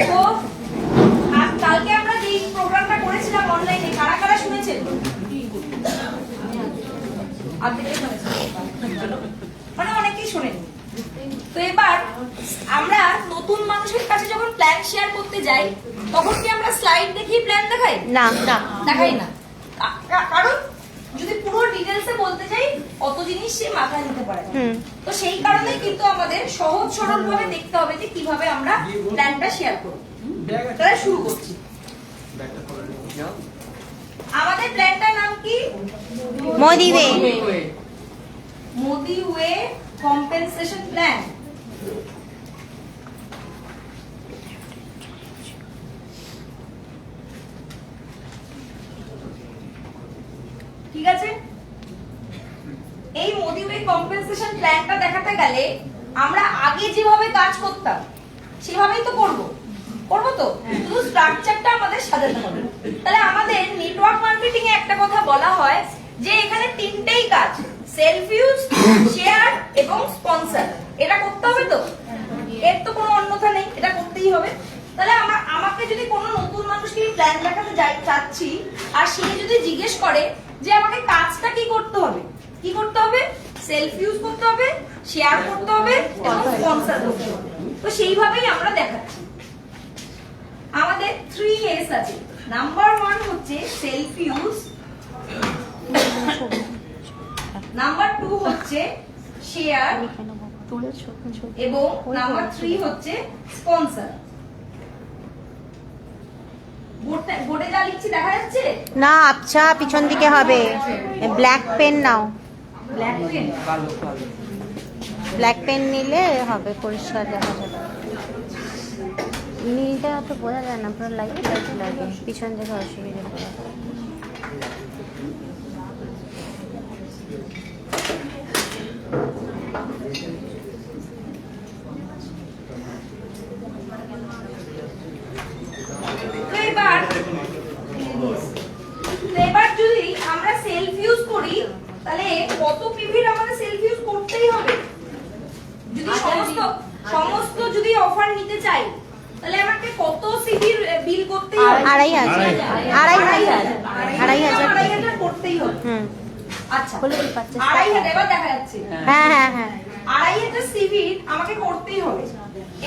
তো কালকে আমরা যে প্রোগ্রামটা করেছিলাম অনলাইনে, কারা কারা শুনেছেন? মানে অনেকেই শোনেন। তো এবার আমরা নতুন মানুষের কাছে যখন প্ল্যান শেয়ার করতে যাই, তখন কি আমরা স্লাইড দেখেই প্ল্যান দেখাই? না না, দেখাই না। কারণ যদি পুরো ডিটেলসে বলতে যাই, অত জিনিস সে মাথায় নিতে পারে না। তো সেই কারণে কিন্তু আমাদের সহজ সরল ভাবে দেখতে হবে যে কিভাবে আমরা প্ল্যানটা শেয়ার করব। তাহলে শুরু করছি। আমাদের প্ল্যানটার নাম কি? Modi way. Modi way compensation plan. ঠিক আছে, এই মোদি ওয়ে কম্পেনসেশন প্ল্যানটা দেখাতে গেলে আমরা আগে যেভাবে কাজ করতাম সেভাবেই তো করবো তো, শুধু স্ট্রাকচারটা আমাদের সাজাতে হবে। তাহলে আমাদের নেটওয়ার্ক মার্কেটিং এ একটা কথা বলা হয় যে এখানে তিনটেই কাজ, সেলফ ইউজ, শেয়ার এবং স্পন্সর। এটা করতে হবে তো, এর তো কোনো অন্যথা নেই, এটা করতেই হবে। তাহলে আমাকে যদি কোনো নতুন মানুষকে প্ল্যান দেখাতে চাচ্ছি আর সে যদি জিজ্ঞেস করে যে আমাকে কাজটা কি করতে হবে, কি করতে হবে? সেলফ ইউজ করতে হবে, শেয়ার করতে হবে এবং স্পন্সর করতে হবে। তো সেইভাবেই আমরা দেখাচ্ছি। আমাদের 3S আছে। নাম্বার 1 হচ্ছে সেলফ ইউজ, নাম্বার 2 হচ্ছে শেয়ার এবং নাম্বার 3 হচ্ছে স্পন্সর। বোর্ডে যা লিখছি দেখা যাচ্ছে না? আচ্ছা, পিছন দিকে হবে। ব্ল্যাক পেন নাও। ব্ল্যাক পেন, ব্ল্যাক পেন নিলে হবে, পরিষ্কার দেখা যাবে। নীলটা তো বোঝা যায় না, পুরো লাইট লাইট লাগে, পিছন দিকে অসুবিধা পড়ে। এবার যদি আমরা সেলফ ইউজ করি তাহলে কত পিভির আমাদের সেলফ ইউজ করতেই হবে। যদি সমস্ত যদি অফার নিতে চাই তাহলে আমাকে কত সিভির বিল করতেই হবে? 2500 করতেই হবে। আচ্ছা, বলে কি পাচ্ছিস? 2500 এবার দেখা যাচ্ছে। হ্যাঁ হ্যাঁ হ্যাঁ, 2500 সিভি আমাকে করতেই হবে।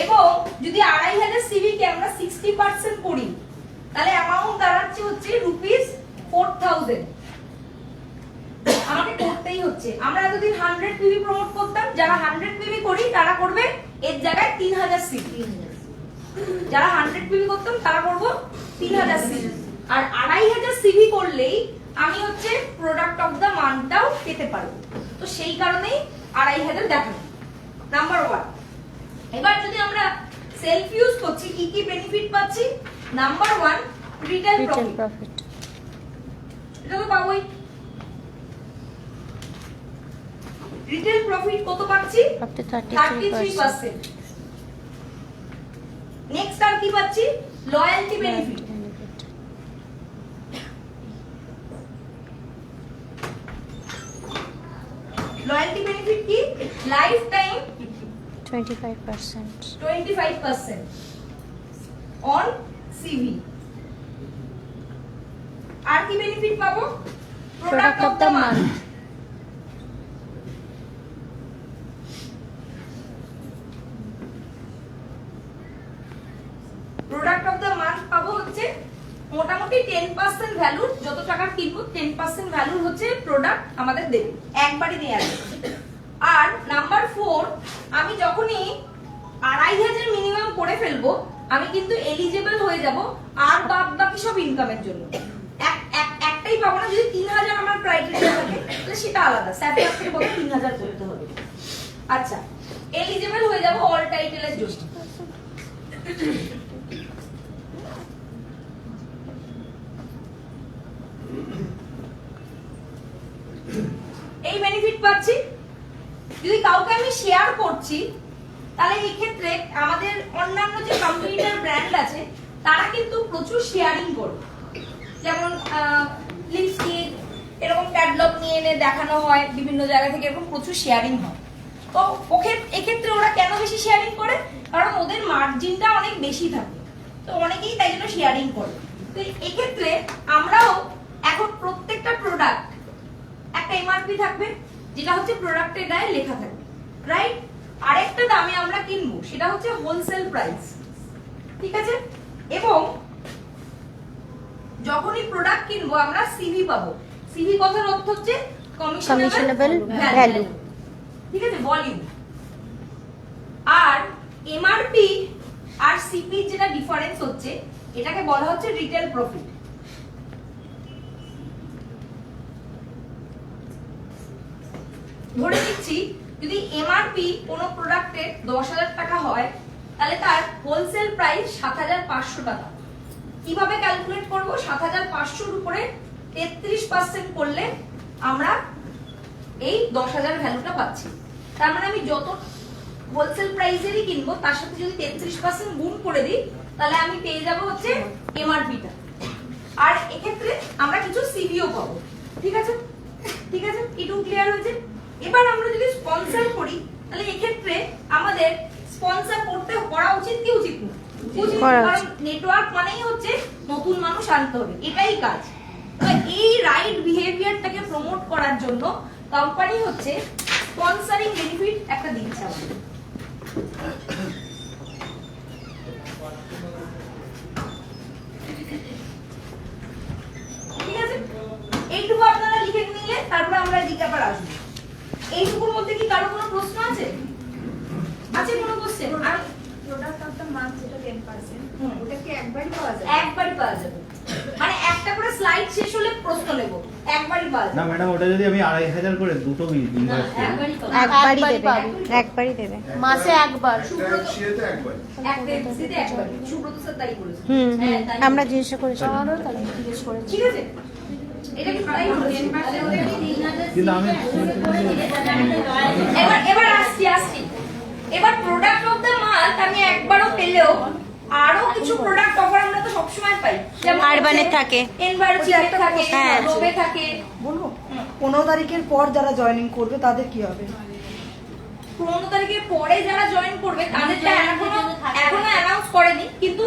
এবং যদি 2500 সিভি কে আমরা 60% করি তাহলে অ্যামাউন্ট দাঁড়াচ্ছে হচ্ছে ₹4000। আমাকে করতেই হচ্ছে। আমরা এতদিন 100 পিভি প্রমোট করতাম, যারা 100 পিভি করি তারা করবে এর জায়গায় 3000 সিভি। যারা 100 পিভি করতাম তারা করব 3000 সিভি। আর 2500 সিভি করলেই আমি হচ্ছে প্রোডাক্ট অফ দ্য মান্থটাও পেতে পারবো। তো সেই কারণেই 2500 দেখাবো। নাম্বার 1। এবার যদি আমরা সেলফ ইউজ করছি কি কি বেনিফিট পাচ্ছি? Number 1 retail profit. এটা তো পাবোই। রিটেল প্রফিট কত পাচ্ছি? 33%। নেক্সট আর কি পাচ্ছি? Loyalty benefit. লয়্যালটি বেনিফিট কি? Life time 25% on CV. আর কি বেনিফিট পাবো? Product of the month. Product of the month পাবো হচ্ছে মোটামুটি 10% ভ্যালুর, যত টাকার কিনবো 10% ভ্যালুর হচ্ছে প্রোডাক্ট আমাদের দেবে, একবারই দেয়া যাবে। আর নাম্বার 4, আমি যখনই 2500 মিনিমাম করে ফেলবো আমি কিন্তু এলিজিবল হয়ে যাব আর বাকি সব ইনকামের জন্য। একটাই পাবো না, যদি 3000 আমার ক্রাইটেরিয়া থাকে তাহলে সেটা আলাদা, স্যাফিয়ার থেকে বলে 3000 করতে হবে। আচ্ছা, এলিজিবল হয়ে যাব অল টাইটেলের জন্য। এই বেনিফিট পাচ্ছি। যদি কাউকে আমি শেয়ার করছি তাহলে এই ক্ষেত্রে আমাদের অন্যান্য যে কম্পিটিটর ব্র্যান্ড আছে তারা কিন্তু প্রচুর শেয়ারিং করে। যেমন লিপস্টিক এরকম ক্যাটালগ নিয়ে এনে দেখানো হয়, বিভিন্ন জায়গা থেকে এরকম প্রচুর শেয়ারিং হয়। তো এক্ষেত্রে ওরা কেন বেশি শেয়ারিং করে? কারণ ওদের মার্জিনটা অনেক বেশি থাকে। তো অনেকেই তাই জন্য শেয়ারিং করে। তো এক্ষেত্রে আমরাও এখন প্রত্যেকটা প্রোডাক্ট একটা এমআরপি থাকবে, যেটা হচ্ছে প্রোডাক্টের গায়ে লেখা থাকবে, রাইট? আরেকটা দামে আমরা কিনবো, সেটা হচ্ছে হোলসেল প্রাইস, ঠিক আছে? এবং যখনই প্রোডাক্ট কিনবো আমরা সিভি পাবো। সিভি কথার অর্থ হচ্ছে কমিশনেবল ভ্যালু, ঠিক আছে, ভলিউম। আর এমআরপি আর সিপি যেটা ডিফারেন্স হচ্ছে, এটাকে বলা হচ্ছে রিটেল প্রফিট। ধরে নিচ্ছি যদি এমআরপি কোনো প্রোডাক্টের 10,000 টাকা হয়, তাহলে তার হোলসেল প্রাইস 7,500 টাকা। কিভাবে ক্যালকুলেট করব? 7,500 এর উপরে 33% করলে আমরা এই 10,000 ভ্যালুটা পাচ্ছি। তার মানে আমি যত হোলসেল প্রাইসেরই কিনবো তার সাথে যদি 33% গুণ করে দিই, তাহলে আমি পেয়ে যাব হচ্ছে এমআরপিটা। আর এক্ষেত্রে আমরা কিছু সিভিও পাবো, ঠিক আছে? ঠিক আছে, এটুকু ক্লিয়ার হয়েছে? এবার আমরা যদি স্পন্সর করি, তাহলে এক্ষেত্রে আমাদের স্পন্সর করা উচিত কি উচিত না? উচিত, কারণ নেটওয়ার্ক মানেই হচ্ছে নতুন মানুষ আনতে হবে, এটাই কাজ। তো এই রাইট বিহেভিয়ারটাকে প্রমোট করার জন্য কোম্পানি হচ্ছে স্পন্সরিং বেনিফিট একটা দিচ্ছে আমাদের। ঠিক আছে, এইটুকু আপনারা লিখে নিলে তারপর আমরা জিজ্ঞাসা আসবো। এইটুকুর মধ্যে কি কারো কোনো প্রশ্ন আছে? আছে কোনো কোশ্চেন? আর প্রোডাক্ট অফ দ্য মান্থ যেটা 10%, ওটা কি একবারই পাওয়া যাবে? একবারই পাওয়া যাবে, মানে একটা করে স্লাইড শেষ হলে প্রশ্ন নেব, একবারই পাওয়া যাবে না ম্যাডাম, ওটা যদি আমি 2,500 করে দুটো ইনভয়েস করি, একবারই দেবে মাসে একবার। সুব্রত স্যার তাই বলেছে। আমরা জিজ্ঞাসা করেছি, আমারও তাই জিজ্ঞেস করেছি। ঠিক আছে, এটা কি তাই বলেছে? কিন্তু আমি এবার আসছি। এবার প্রোডাক্ট অফ দ্য মান্থ আমি একবারও পেলেও আরো কিছু প্রোডাক্ট অফার আমরা তো সবসময় পাই, যেমন আরবানে থাকে, এনভায়রনমেন্ট থাকে, হ্যাঁ, রোবে থাকে। বলবো 15 তারিখের পর যারা জয়েনিং করবে তাদের কি হবে? 15 তারিখের পরে যারা জয়েন করবে তাদেরটা এখনো অ্যানাউন্স করেনি, কিন্তু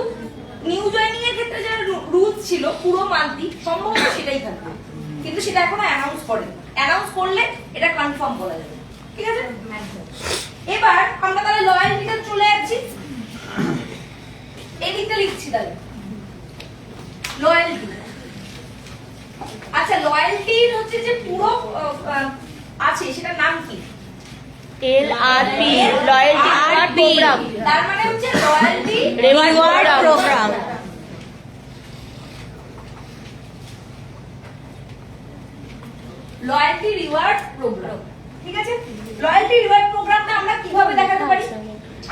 নিউ জয়েনিং এর ক্ষেত্রে যারা রুলস ছিল পুরো মান্থলি সম্ভবত সেটাই থাকবে, কিন্তু সেটা এখনো অ্যানাউন্স করেনি। অ্যানাউন্স করলে এটা কনফার্ম বলা যাবে, ঠিক আছে? এবার আমরা তাহলে লয়ালটিটা চলে যাচ্ছি, এদিকটা লিখছি তাহলে লয়ালটি। আচ্ছা, লয়ালটির হচ্ছে যে পুরো আছে সেটার নাম কি? LRP, loyalty reward program. তার মানে হচ্ছে loyalty reward program. Loyalty reward program, ঠিক আছে? লয়ালটি রিওয়ার্ড প্রোগ্রামটা আমরা কিভাবে দেখাতে পারি?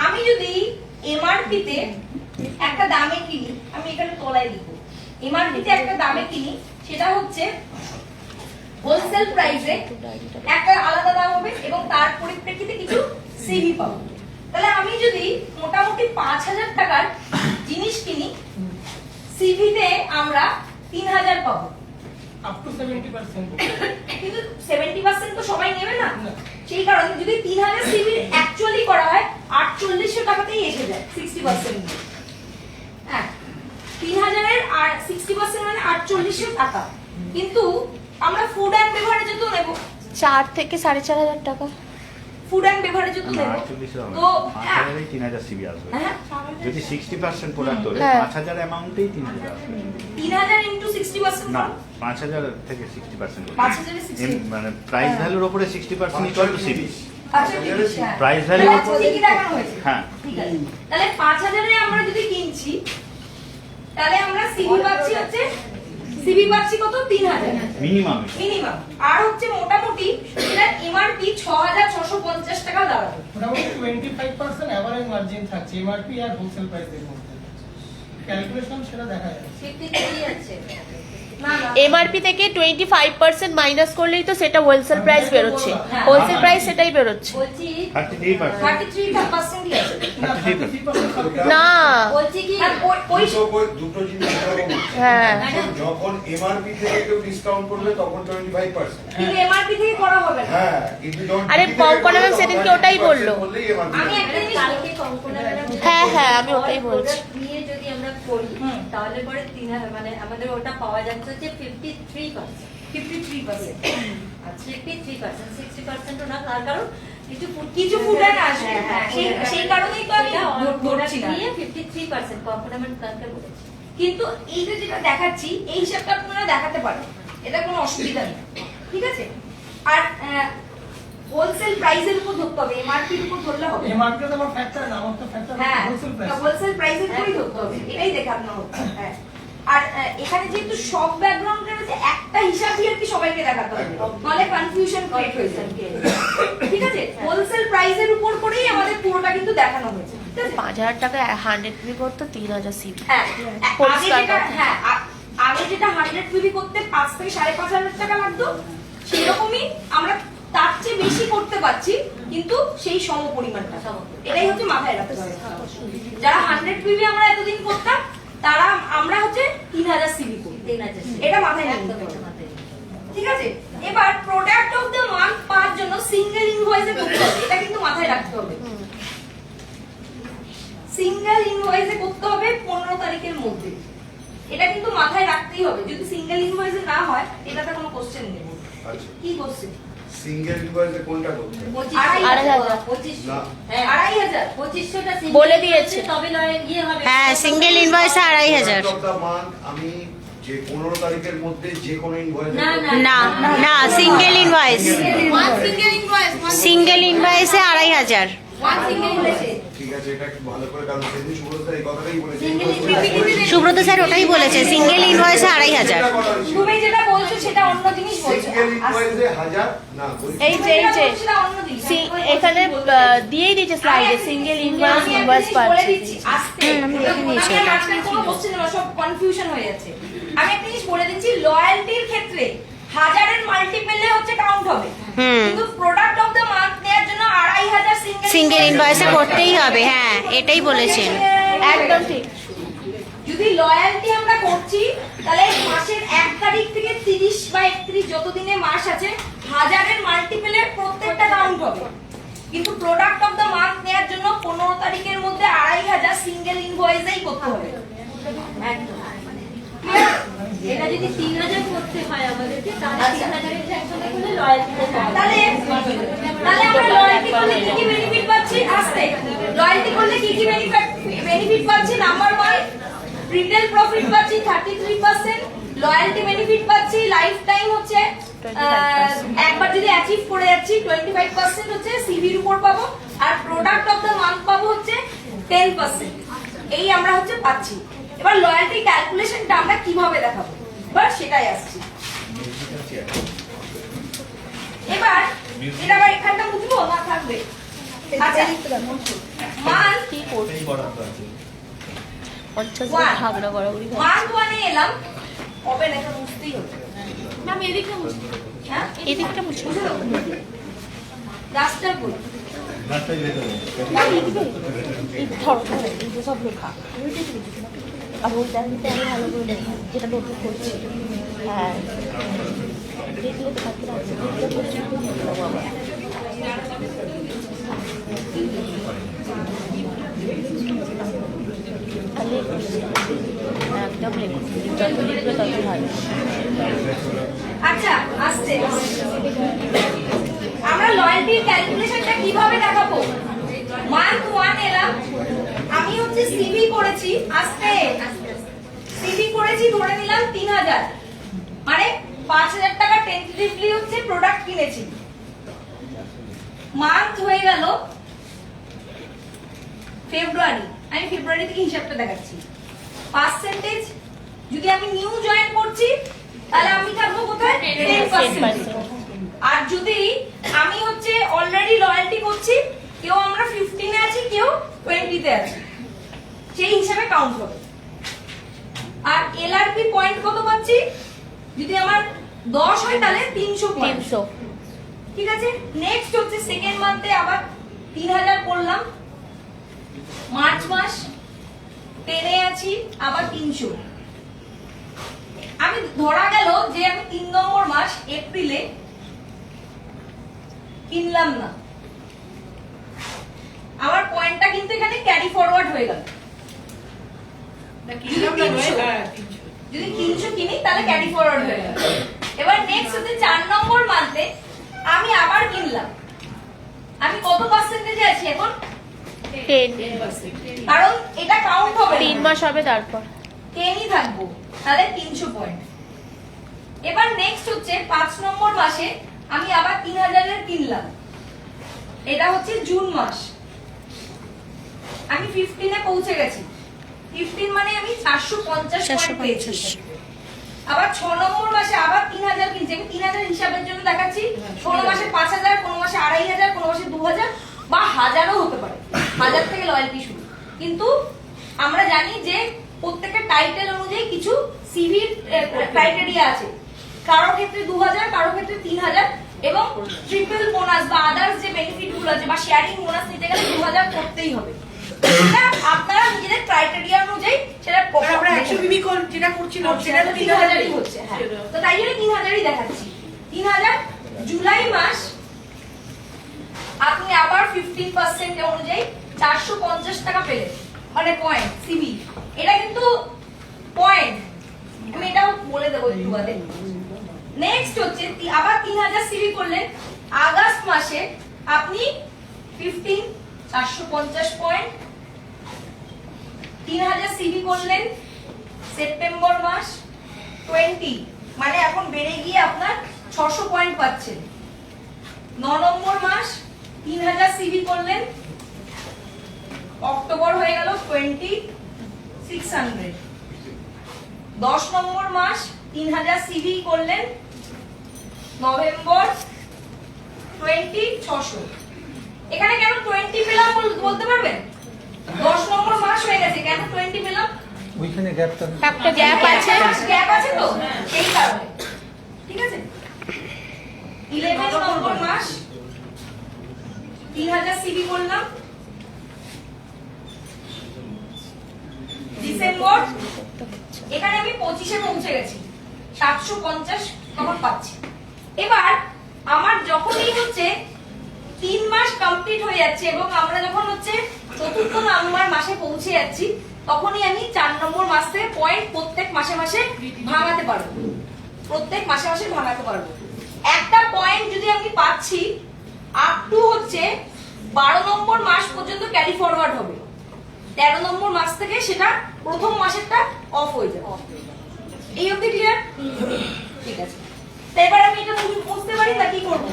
আমি যদি এমআরপি তে একটা দামে কিনি, আমি এখানে তলায় লিখব, এমআরপি তে একটা দামে কিনি, সেটা হচ্ছে হোলসেল প্রাইসে একটা আলাদা দাম হবে এবং তার পরিপ্রেক্ষিতে কিছু সিভি পাবো। তাহলে আমি যদি মোটামুটি 5,000 টাকার জিনিস কিনি, সিভিতে আমরা 3,000 পাবো। Up to 70%। কিন্তু 70% তো সবাই নেবে না, সেই কারণে যদি 3,000 সিভি অ্যাকচুয়ালি করা হয় 4800 টাকাতেই এসে যায় 60%। হ্যাঁ, 3,000 এর আর 60% মানে 4800 টাকা। কিন্তু আমরা ফুড এন্ড বেভারেজে তো নেব 4 থেকে 4,500 টাকা। ফুড এন্ড বেভারেজে তো নেব, 48 হবে, তো 5,000 এই 3,000 সিবি আসবে। হ্যাঁ, যদি 60% প্রোডাক্ট হলে হ্যাঁ। 5,000 অ্যামাউন্টেই 3,000 আসবে। 3,000 ইনটু 60% না, 5,000 থেকে 60%। 5,000 এ 60। মানে প্রাইস ভ্যালুর উপরে 60% ইকুয়াল টু সিবি। আচ্ছা, ঠিক আছে, হ্যাঁ। প্রাইস ভ্যালু তাহলে আচ্ছা, ঠিকই দেখানো হয়েছে। হ্যাঁ। ঠিক আছে, তাহলে 5,000 এ আমরা যদি কিনছি, তাহলে আমরা সিভি পাচ্ছি হচ্ছে কত? 3,000 মিনিমাম। মিনিমাম। আর হচ্ছে মোটামুটি এটা এমআরপি 6,650 টাকা দাঁড়াবে। মোটামুটি 25% এভারেজ মার্জিন থাকছে এমআরপি আর হোলসেল প্রাইসের মধ্যে। ক্যালকুলেশন সেটা দেখা যাচ্ছে। সেটা কি যাচ্ছে? না না, এমআরপি থেকে 25% মাইনাস করলেই তো সেটা হোলসেল প্রাইস বেরোচ্ছে। হোলসেল প্রাইস সেটাই বেরোচ্ছে। বলছি 33%। 33% আছে। না, 33% সব না, বলছি কি ওই দুটো জিনিস বলবো। হ্যাঁ, যখন এমআরপি থেকে কেউ ডিসকাউন্ট করবে তখন 25%। কিন্তু এমআরপি থেকে করা হবে না। হ্যাঁ, কিন্তু যখন আরে, DP থেকে কঙ্কনা ম্যাম করবে, সেদিনকে তখন ওটাই 20% বললো। বললেই MRP আমি একটা জিনিস হ্যাঁ, হ্যাঁ, আমি ওটাই বলছি। নিয়ে যদি আমরা করি হুম। তাহলে পরে 3,000 মানে আমাদের ওটা পাওয়া যাচ্ছে হচ্ছে 53%। 53%। আচ্ছা 53%, 60% না, তার কারণ কিছু ফুটান আসবে। হ্যাঁ, হ্যাঁ, সেই কারণেই তো আমি ধরছি না। নিয়ে 53% কম্পোনেন্ট কালকে বলেছি। কিন্তু এই যে যেটা দেখাচ্ছি এই হিসাবটা আপনারা দেখাতে পারেন, এটা কোনো অসুবিধা নেই, ঠিক আছে। আর হোলসেল প্রাইসের উপর ধরতে হবে, এমআরপির উপর ধরলে হবে। এমআরপি তো আমার ফ্যাক্টর না, আমার তো ফ্যাক্টর হ্যাঁ, হোলসেল প্রাইস। হোলসেল প্রাইসের উপরই ধরতে হবে, এটাই দেখানো হচ্ছে। হ্যাঁ, আর এখানে যেহেতু সব ব্যাকগ্রাউন্ড রয়েছে একটা হিসাবই আর কি সবাইকে দেখাতে হবে, নাহলে কনফিউশন ক্রিয়েট হয়ে যায়। ঠিক আছে, হোলসেল প্রাইসের উপর করেই আমাদের পুরোটা কিন্তু দেখানো হয়েছে, ঠিক আছে। 5,000 টাকা 100 পিবি করতো 3,000 সিবি। হ্যাঁ, পরিষ্কার কথা। আগে যেটা 100 পিবি করতে 5 থেকে 5,500 টাকা লাগতো, সেরকমই আমরা তার চেয়ে বেশি করতে পারছি, কিন্তু সেই সম পরিমাণটা। এটাই হচ্ছে মাথায় রাখতে হবে। যারা 100 পিবি আমরা এতদিন করতাম, তারা আমরা হচ্ছে 3,000 সিবি করি, 3,000 এটা মাথায় রাখতে হবে, ঠিক আছে। এবার প্রোডাক্ট অফ দ্য মান্থ পাওয়ার জন্য সিঙ্গেল ইনভয়েসে করতে হবে, এটা কিন্তু মাথায় রাখতে হবে। সিঙ্গেল ইনভয়েসে করতে হবে 15 তারিখের মধ্যে, এটা কিন্তু মাথায় রাখতেই হবে। যদি সিঙ্গেল ইনভয়েসে না হয়, এটাতে কোনো কোশ্চেন নেই। আচ্ছা, কি কোশ্চেন? সিঙ্গেল ইনভয়েসে কোনটা করতে হবে? 2,500 2500 না। হ্যাঁ 2,500 2500টা বলে দিয়েছে। তবে ইয়ে হবে। হ্যাঁ single ইনভয়েসে 2,500। Product of the month আমি যে 15 তারিখের মধ্যে যে কোনো ইনভয়েস না, না না সিঙ্গেল ইনভয়েস, সিঙ্গেল ইনভয়েসে 2,500। ঠিক আছে, এটা একটু ভালো করে, কারণ সেদিন সুব্রত এই কথাটাই বলেছে। সুব্রত স্যার ওটাই বলেছে, সিঙ্গেল ইনভয়েসে 2,500। তুমি যেটা বলছো সেটা অন্য জিনিস বলছো। সিঙ্গেল ইনভয়েসে 1000 না বলছি। এই যে সেটা অন্য জিনিস। এখানে দিয়েই দিয়েছে স্লাইডে সিঙ্গেল ইনভয়েস ইনভয়েস বলে পাচ্ছে। দিচ্ছি আস্তে, আমি দেখে নিয়েছি আমি এটা। মাঝখানে কোনো কোশ্চেন না, সব কনফিউশন হয়ে যাচ্ছে। আমি একটা জিনিস বলে দিচ্ছি, লয়্যালটির ক্ষেত্রে 1000-এর মাল্টিপলে হচ্ছে কাউন্ট হবে, কিন্তু প্রোডাক্ট অফ দ্য মান্থ নেওয়ার জন্য 2,500 সিঙ্গেল ইনভয়েসে করতেই হবে, হ্যাঁ এটাই বলেছেন। একদম ঠিক। যদি লয়্যালটি আমরা করছি, তাহলে মাসের 1 তারিখ থেকে 30 বা 31 যত দিনে মাস আছে, 1000-এর মাল্টিপলে প্রত্যেকটা কাউন্ট হবে। কিন্তু প্রোডাক্ট অফ দ্য মান্থ নেওয়ার জন্য 15 তারিখের মধ্যে 2,500 সিঙ্গেল ইনভয়েসেই করতে হবে। একদম। এটা যদি 3,000 করতে হয় আমাদেরকে, তাহলে আচ্ছা। 3,000 এর একসঙ্গে করলে লয়্যালটিতে তাহলে আমরা লয়্যালটি করলে কি কি বেনিফিট পাচ্ছি? আস্তে, লয়্যালটি করলে কি কি বেনিফিট পাচ্ছি? নাম্বার 1, রিটেল প্রফিট পাচ্ছি 33%, লয়্যালটি বেনিফিট পাচ্ছি লাইফ টাইম হচ্ছে 25%। একবার যদি অ্যাচিভ করে যাচ্ছি 25% হচ্ছে সিভির উপর পাবো, আর প্রোডাক্ট অফ দ্য মান্থ পাবো হচ্ছে 10%। এই আমরা হচ্ছে পাচ্ছি। এবার লয়্যালটি ক্যালকুলেশনটা আমরা কিভাবে দেখাবো, এবার সেটাই আসছি। এবার এটা আবার এখানটা মুছবো না থাকবে? আচ্ছা, মান্থ কি করছি? 50 One. ভাগড়া গড়াগড়ি হয়। মান্থ 1-এ এলাম, হবে না, এটা মুছতেই হবে। আমি এদিকটা মুছবো। হ্যাঁ, এদিকটা মুছে মুছে দাও। ডাস্টার কই? এই ধরো ধরো, এই যে সব লেখা আর ওইটা দিতে আমি ভালো করে দেখি যেটা নোট করছি। হ্যাঁ দেখলে তো থাকতে পারছি একদম লেখো, যত লিখবে তত ভালো। আচ্ছা, আস্তে আমরা লয়্যালটির ক্যালকুলেশনটা কিভাবে দেখাবো? মান্থ 1 এলাম, আমি হচ্ছে সিভি করেছি, আস্তে সিভি করেছি, ধরে নিলাম 3,000, মানে 5,000 টাকা টেন্টেটিভলি হচ্ছে প্রোডাক্ট কিনেছি। মান্থ হয়ে গেল ফেব্রুয়ারি, আমি ফেব্রুয়ারি থেকে হিসাবটা দেখাচ্ছি। পার্সেন্টেজ যদি আমি নিউ জয়েন করছি, তাহলে আমি থাকবো কোথায়? 10%। আর যদি আমি হচ্ছে অলরেডি লয়্যালটি করছি, কেউ আমরা 15-এ আছি, কেউ 20-তে আছি, সেই হিসাবে কাউন্ট হবে। আর এলআরপি পয়েন্ট কত পাচ্ছি? যদি আমার 10 হয় তাহলে 300 পয়েন্ট। 300। ঠিক আছে, নেক্সট হচ্ছে সেকেন্ড মান্থে আবার 3,000 করলাম, মার্চ মাস 10-এ আছি, আবার 300। আমি ধরা গেল যে আমি 3 নম্বর মাস এপ্রিলে কিনলাম না, আমার পয়েন্টটা কিন্তু এখানে ক্যারি ফরওয়ার্ড হয়ে গেল। যদি 300 কিনি তাহলে ক্যারি ফরওয়ার্ড হয়ে গেল। এবার নেক্সট হচ্ছে 4 নম্বর মান্থে আমি আবার কিনলাম, আমি কত পার্সেন্টেজে আছি এখন? 10 কারণ এটা কাউন্ট হবে 3 মাস হবে তারপর 10ই থাকবো, তাহলে 300 পয়েন্ট। এবার নেক্সট হচ্ছে 5 নম্বর মাসে আমি আবার 3000 এর কিনলাম, এটা হচ্ছে জুন মাস, আমি 15 এ পৌঁছে গেছি। 15 মানে আমি 450 পয়েন্ট পেয়েছি। আবার 6 নম্বর মাসে আবার 3000 কিনছি, আমি 3000 হিসাবের জন্য দেখাচ্ছি। কোনো মাসে 5000, কোনো মাসে 2500, কোনো মাসে 2000 বা 1000ও হতে পারে, 1000 থেকে লয়্যালটি শুরু। কিন্তু আমরা জানি যে প্রত্যেকটা টাইটেল অনুযায়ী কিছু সিভির ক্রাইটেরিয়া আছে, কারো ক্ষেত্রে 2000, কারো ক্ষেত্রে 3000, এবং ট্রিপল বোনাস বা আদার্স যে বেনিফিট গুলো আছে বা শেয়ারিং বোনাস নিতে গেলে 2000 করতেই হবে। এটা আপনারা নিজেদের ক্রাইটেরিয়া অনুযায়ী সেটা আমরা 100 বিবি যেটা করছিলাম সেটা তো 3000ই হচ্ছে। হ্যাঁ, তো তাই জন্য 3000ই দেখাচ্ছি। 3000 জুলাই মাস আপনি আবার 15% অনুযায়ী 450 টাকা পেলেন, মানে পয়েন্ট সিবি। এটা কিন্তু পয়েন্ট, আমি এটাও বলে দেবো একটু বাদে। নেক্সট হচ্ছে আবার 3000 সিবি করলেন আগস্ট মাসে আপনি 15 450 পয়েন্ট। 3000 সিবি করলেন সেপ্টেম্বর মাস 20, মানে এখন বেড়ে গিয়ে আপনার 600 পয়েন্ট পাচ্ছেন। 9 নম্বর মাস 3000 সিবি করলেন, অক্টোবর হয়ে গেল 2600। 10 নম্বর মাস 3000 সিবি করলেন, নভেম্বর 2600। এখানে কেন 20 পেলাম বলতে পারবেন? 10 নম্বর মাস হয়ে গেছে, কেন 20 পেলাম? ওইখানে গ্যাপটা একটা গ্যাপ আছে, গ্যাপ আছে তো সেই কারণে। ঠিক আছে, 11 নম্বর মাস 3000 সিবি করলাম, ডিসেম্বর এখানে আমি 25-এ পৌঁছে গেছি, 750 তখন পাচ্ছি। এবার আমার যখনই হচ্ছে 3 মাস কমপ্লিট হয়ে যাচ্ছে এবং আমরা যখন হচ্ছে 4র্থ নম্বর মাসে পৌঁছে যাচ্ছি, তখনই আমি 4 নম্বর মাস থেকে পয়েন্ট প্রত্যেক মাসে মাসে ভাঙাতে পারবো, প্রত্যেক মাসে মাসে ভাঙাতে পারবো। একটা পয়েন্ট যদি আমি পাচ্ছি আপ টু হচ্ছে 12 নম্বর মাস পর্যন্ত ক্যারি ফরওয়ার্ড হবে, 13 নম্বর মাস থেকে সেটা প্রথম মাসেরটা অফ হয়ে যাবে। এই অবধি ক্লিয়ার? ঠিক আছে, তো এবার আমি এটা বুঝতে পারি না কি করবো?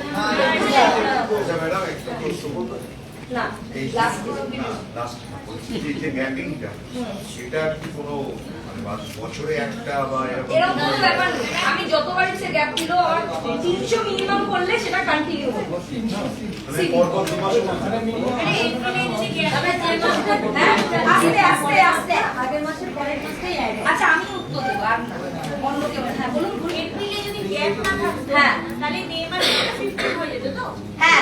আচ্ছা ম্যাডাম, একটা প্রশ্ন বলবো? না, এই লাস্ট লাস্ট বলছি যে গ্যাপিংটা, সেটা কি কোনো মানে বছরে একটা বা এরকম কোনো ব্যাপার নেই, আমি যতবার ইচ্ছে গ্যাপ দিলেও আমার 300 মিনিমাম করলে সেটা কন্টিনিউ হবে। মানে পরপর 2 মাস আস্তে আস্তে আস্তে আগের মাসের পরের মাসেই আচ্ছা আমি উত্তর দেবো, আর না অন্য কেউ। হ্যাঁ বলুন। এপ্রিলে যদি গ্যাপ না থাকতো, হ্যাঁ তাহলে মে মাসে 15 হয়ে যেত তো? হ্যাঁ,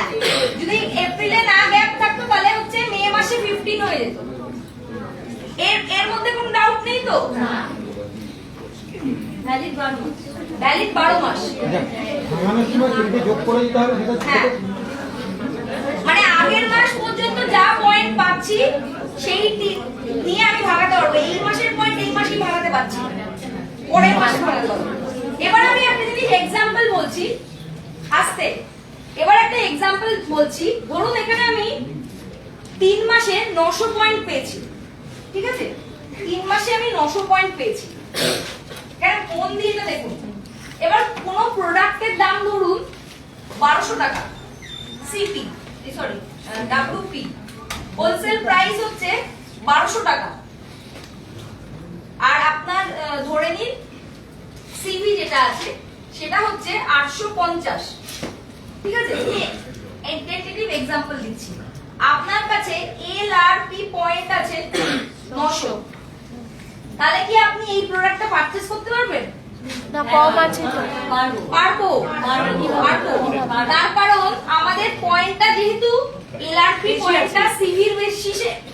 যদি এপ্রিলে না গ্যাপ থাকতো তাহলে হচ্ছে মে মাসে 15 হয়ে যেত। এর মধ্যে কোনো ডাউট নেই তো? ভ্যালিড 12 মাস। ভাঙানোর সময় তিনটে যোগ করে দিতে হবে, সেটা হ্যাঁ, মানে আগের মাস পর্যন্ত যা পয়েন্ট পাচ্ছি সেই নিয়ে আমি ভাগাতে পারবো। এই মাসের পয়েন্ট এই মাসেই ভাগাতে পারছি, পরের মাসে ভাগাতে পারবো। এবার আমি একটা জিনিস এক্সাম্পল বলছি আস্তে। এবার একটা এক্সাম্পল বলছি, ধরুন এখানে আমি 3 মাসে 900 পয়েন্ট পেয়েছি, ঠিক আছে? 3 মাসে আমি 900 পয়েন্ট পেয়েছি, কেন মন দিয়ে এটা দেখুন। এবার কোন প্রোডাক্টের দাম ধরুন 1200 টাকা, CP sorry WP wholesale price হচ্ছে 1200 টাকা, আর আপনার ধরে নিন সিভি যেটা আছে সেটা হচ্ছে 850, ঠিক আছে? টেন্টেটিভ এক্সাম্পল দিচ্ছি। আপনার কাছে এলআরপি পয়েন্ট আছে 900, তাহলে কি আপনি এই প্রোডাক্টটা পারচেজ করতে পারবেন? না, কম আছে তো। পারবো। তার কারণ আমাদের পয়েন্টটা যেহেতু এলআরপি পয়েন্টটা সিভির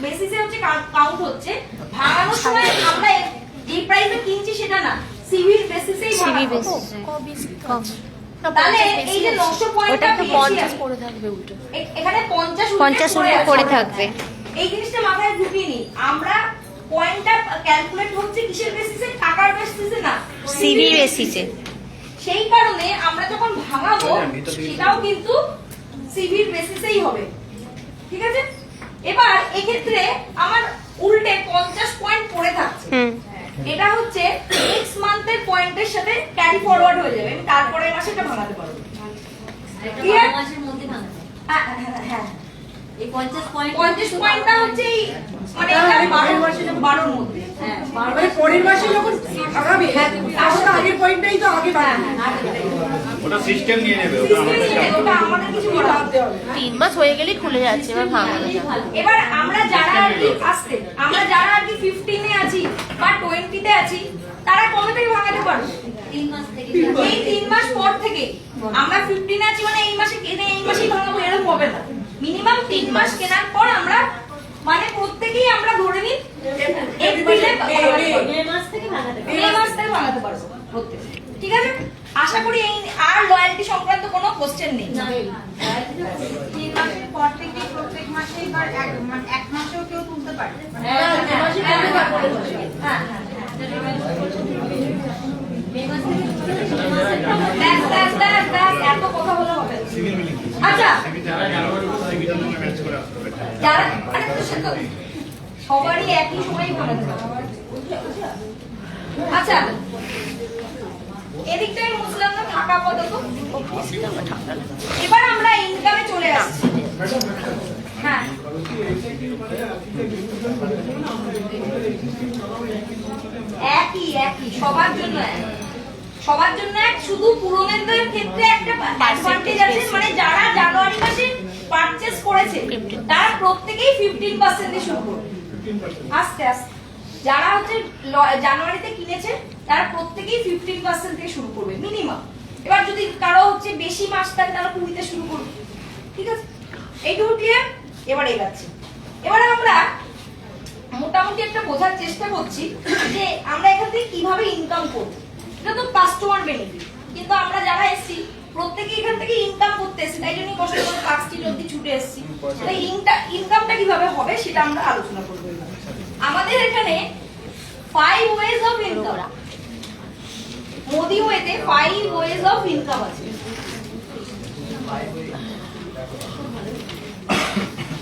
বেসিসে হচ্ছে কাউন্ট হচ্ছে, ভাঙানোর সময় আমরা যে প্রাইসে কিনছি সেটা না, সিভির বেসিসেই সিবি ভাঙাবো। বেসিসে কম। তাহলে এই যে 900 পয়েন্টটা ওটা তো 50 করে থাকবে উল্টো। এখানে 50 50 উল্টে করে থাকবে। এই জিনিসটা মাথায় ঢুকিয়ে নি আমরা। পয়েন্টটা ক্যালকুলেট হচ্ছে কিসের বেসিসে? টাকার বেসিসে না, সিভি বেসিসে। সেই কারণে আমরা যখন ভাঙাবো সেটাও কিন্তু সিভির বেসিসেই হবে, ঠিক আছে? এবার এক্ষেত্রে আমার উল্টে 50 পয়েন্ট পড়ে থাকছে, এটা হচ্ছে নেক্সট মান্থের পয়েন্টের সাথে ক্যারি ফরওয়ার্ড হয়ে যাবে, আমি তারপরের মাসে এটা ভাঙাতে পারবো। ক্লিয়ার? মাসের মধ্যে ভাঙতে হ্যাঁ, এই 50 পয়েন্ট 50 পয়েন্টটা হচ্ছে এই মানে এটা 12 12 মধ্যে। হ্যাঁ মানে পরের মাসে যখন আগামী তাহলে আগের পয়েন্টটাই তো আগে বাড়বে। ওটা সিস্টেম নিয়ে নেবে, ওটা আমাদের ওটা আমাদের কিছু করা হবে। 3 মাস হয়ে গেলেই খুলে যাচ্ছে, এবার ভাঙানো যাবে। এবার আমরা যারা আর কি আসতে, আমরা যারা আর কি 15 এ আছি বা 20 তে আছি, তারা কবে থেকে ভাঙাতে পারবে? 3 মাস থেকে এই 3 মাস পর থেকে। আমরা 15 এ আছি মানে এই মাসে কিনে এই মাসেই ভাঙাবো এরকম হবে না। মিনিমাম 3 মাস কেনার পর আমরা মানে প্রত্যেকেই আমরা ধরে নিই এপ্রিলে মে মাস থেকে ভাঙাতে পারবে। মে মাস থেকে ভাঙাতে পারবো প্রত্যেকে, ঠিক আছে? আশা করি এই আর লয়্যালটি সংক্রান্ত কোনো কোশ্চেন নেই। না 3 মাসের পর থেকে প্রত্যেক মাসে এবার এক মাসেও কেউ তুলতে পারে। হ্যাঁ, মে মাস থেকে এত কথা বলে হবে না। আচ্ছা, যারা মানে তো সে তো সবারই একই সময় ভাঙাতে হবে। আচ্ছা, এদিকটাই মুসলাম না, থাকা আপাতত। এবার আমরা ইনকামে চলে আসছি। হ্যাঁ, একই একই সবার জন্য এক, সবার জন্য এক। শুধু পুরোনোদের ক্ষেত্রে একটা অ্যাডভান্টেজ আছে, মানে যারা জানুয়ারি মাসে পারচেজ করেছে তারা প্রত্যেকেই 15% দিয়ে শুরু করবে। আস্তে আস্তে যারা হচ্ছে জানুয়ারিতে কিনেছে তারা প্রত্যেকেই 15% থেকে শুরু করবে মিনিমাম। এবার যদি কারো হচ্ছে বেশি মাস থাকে তারা 20 তে শুরু করবে, ঠিক আছে? এইটুকু ক্লিয়ার? এবার এগাচ্ছি। এবারে আমরা মোটামুটি একটা বোঝার চেষ্টা করছি যে আমরা এখান থেকে কিভাবে ইনকাম করব। এটা তো কাস্টমার বেনিফিট, কিন্তু আমরা যারা এসেছি প্রত্যেকেই এখান থেকে ইনকাম করতে এসেছি, তাই জন্যই কষ্ট করে 5টি অবধি ছুটে এসেছি। তাই ইনকামটা কিভাবে হবে সেটা আমরা আলোচনা করবো। আমাদের এখানে 5 ওয়েজ অফ ইনকাম, মোদি ওয়েতে 5 ওয়েজ অফ ইনকাম আছে।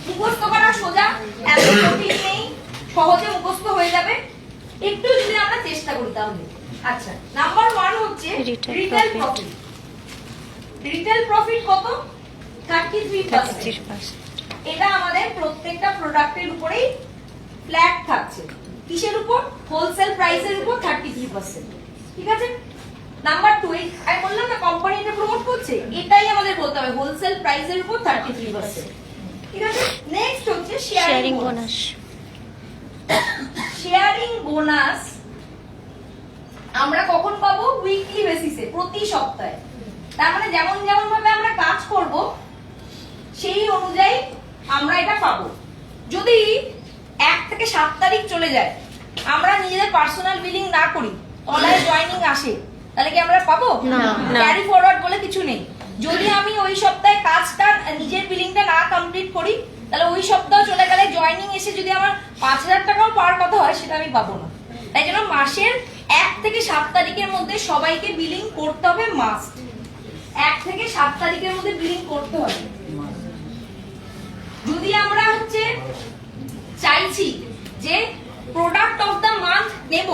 মুখস্থ করা সোজা, এত কঠিন নেই, সহজে মুখস্থ হয়ে যাবে একটু যদি আমরা চেষ্টা করি তাহলে। আচ্ছা, নাম্বার 1 হচ্ছে রিটেল প্রফিট। রিটেল প্রফিট কত? 33%। এটা আমাদের প্রত্যেকটা প্রোডাক্টের উপরেই ফ্ল্যাট থাকছে। কিসের উপর? হোলসেল প্রাইসের উপর 33%, ঠিক আছে? নাম্বার 2, আমি বললাম না কোম্পানি এটা প্রমোট করছে, এটাই আমাদের বলতে হবে হোলসেল প্রাইসের উপর 33%, ঠিক আছে? নেক্সট হচ্ছে শেয়ারিং বোনাস। শেয়ারিং বোনাস আমরা কখন পাবো? উইকলি বেসিসে, প্রতি সপ্তাহে। তার মানে যেমন যেমন ভাবে আমরা কাজ করব সেই অনুযায়ী আমরা এটা পাবো। যদি 1 থেকে 7 তারিখ চলে যায়, আমরা নিজেদের পার্সোনাল বিলিং না করি, অনলাইন জয়েনিং আসে, তাহলে কি আমরা পাবো? না। ক্যারি ফরওয়ার্ড বলে কিছু নেই। যদি আমি ওই সপ্তাহে কাজটা নিজের বিলিংটা না কমপ্লিট করি, তাহলে ওই সপ্তাহ চলে গেলে জয়েনিং এসে যদি আমার 5000 টাকাও পাওয়ার কথা হয় সেটা আমি পাবো না। তাই জন্য মাসের 1 থেকে 7 তারিখের মধ্যে সবাইকে বিলিং করতে হবে, মাস্ট। 1 থেকে 7 তারিখের মধ্যে বিলিং করতে হবে। যদি আমরা হচ্ছে চাইছি যে প্রোডাক্ট অফ দ্য মান্থ নেব,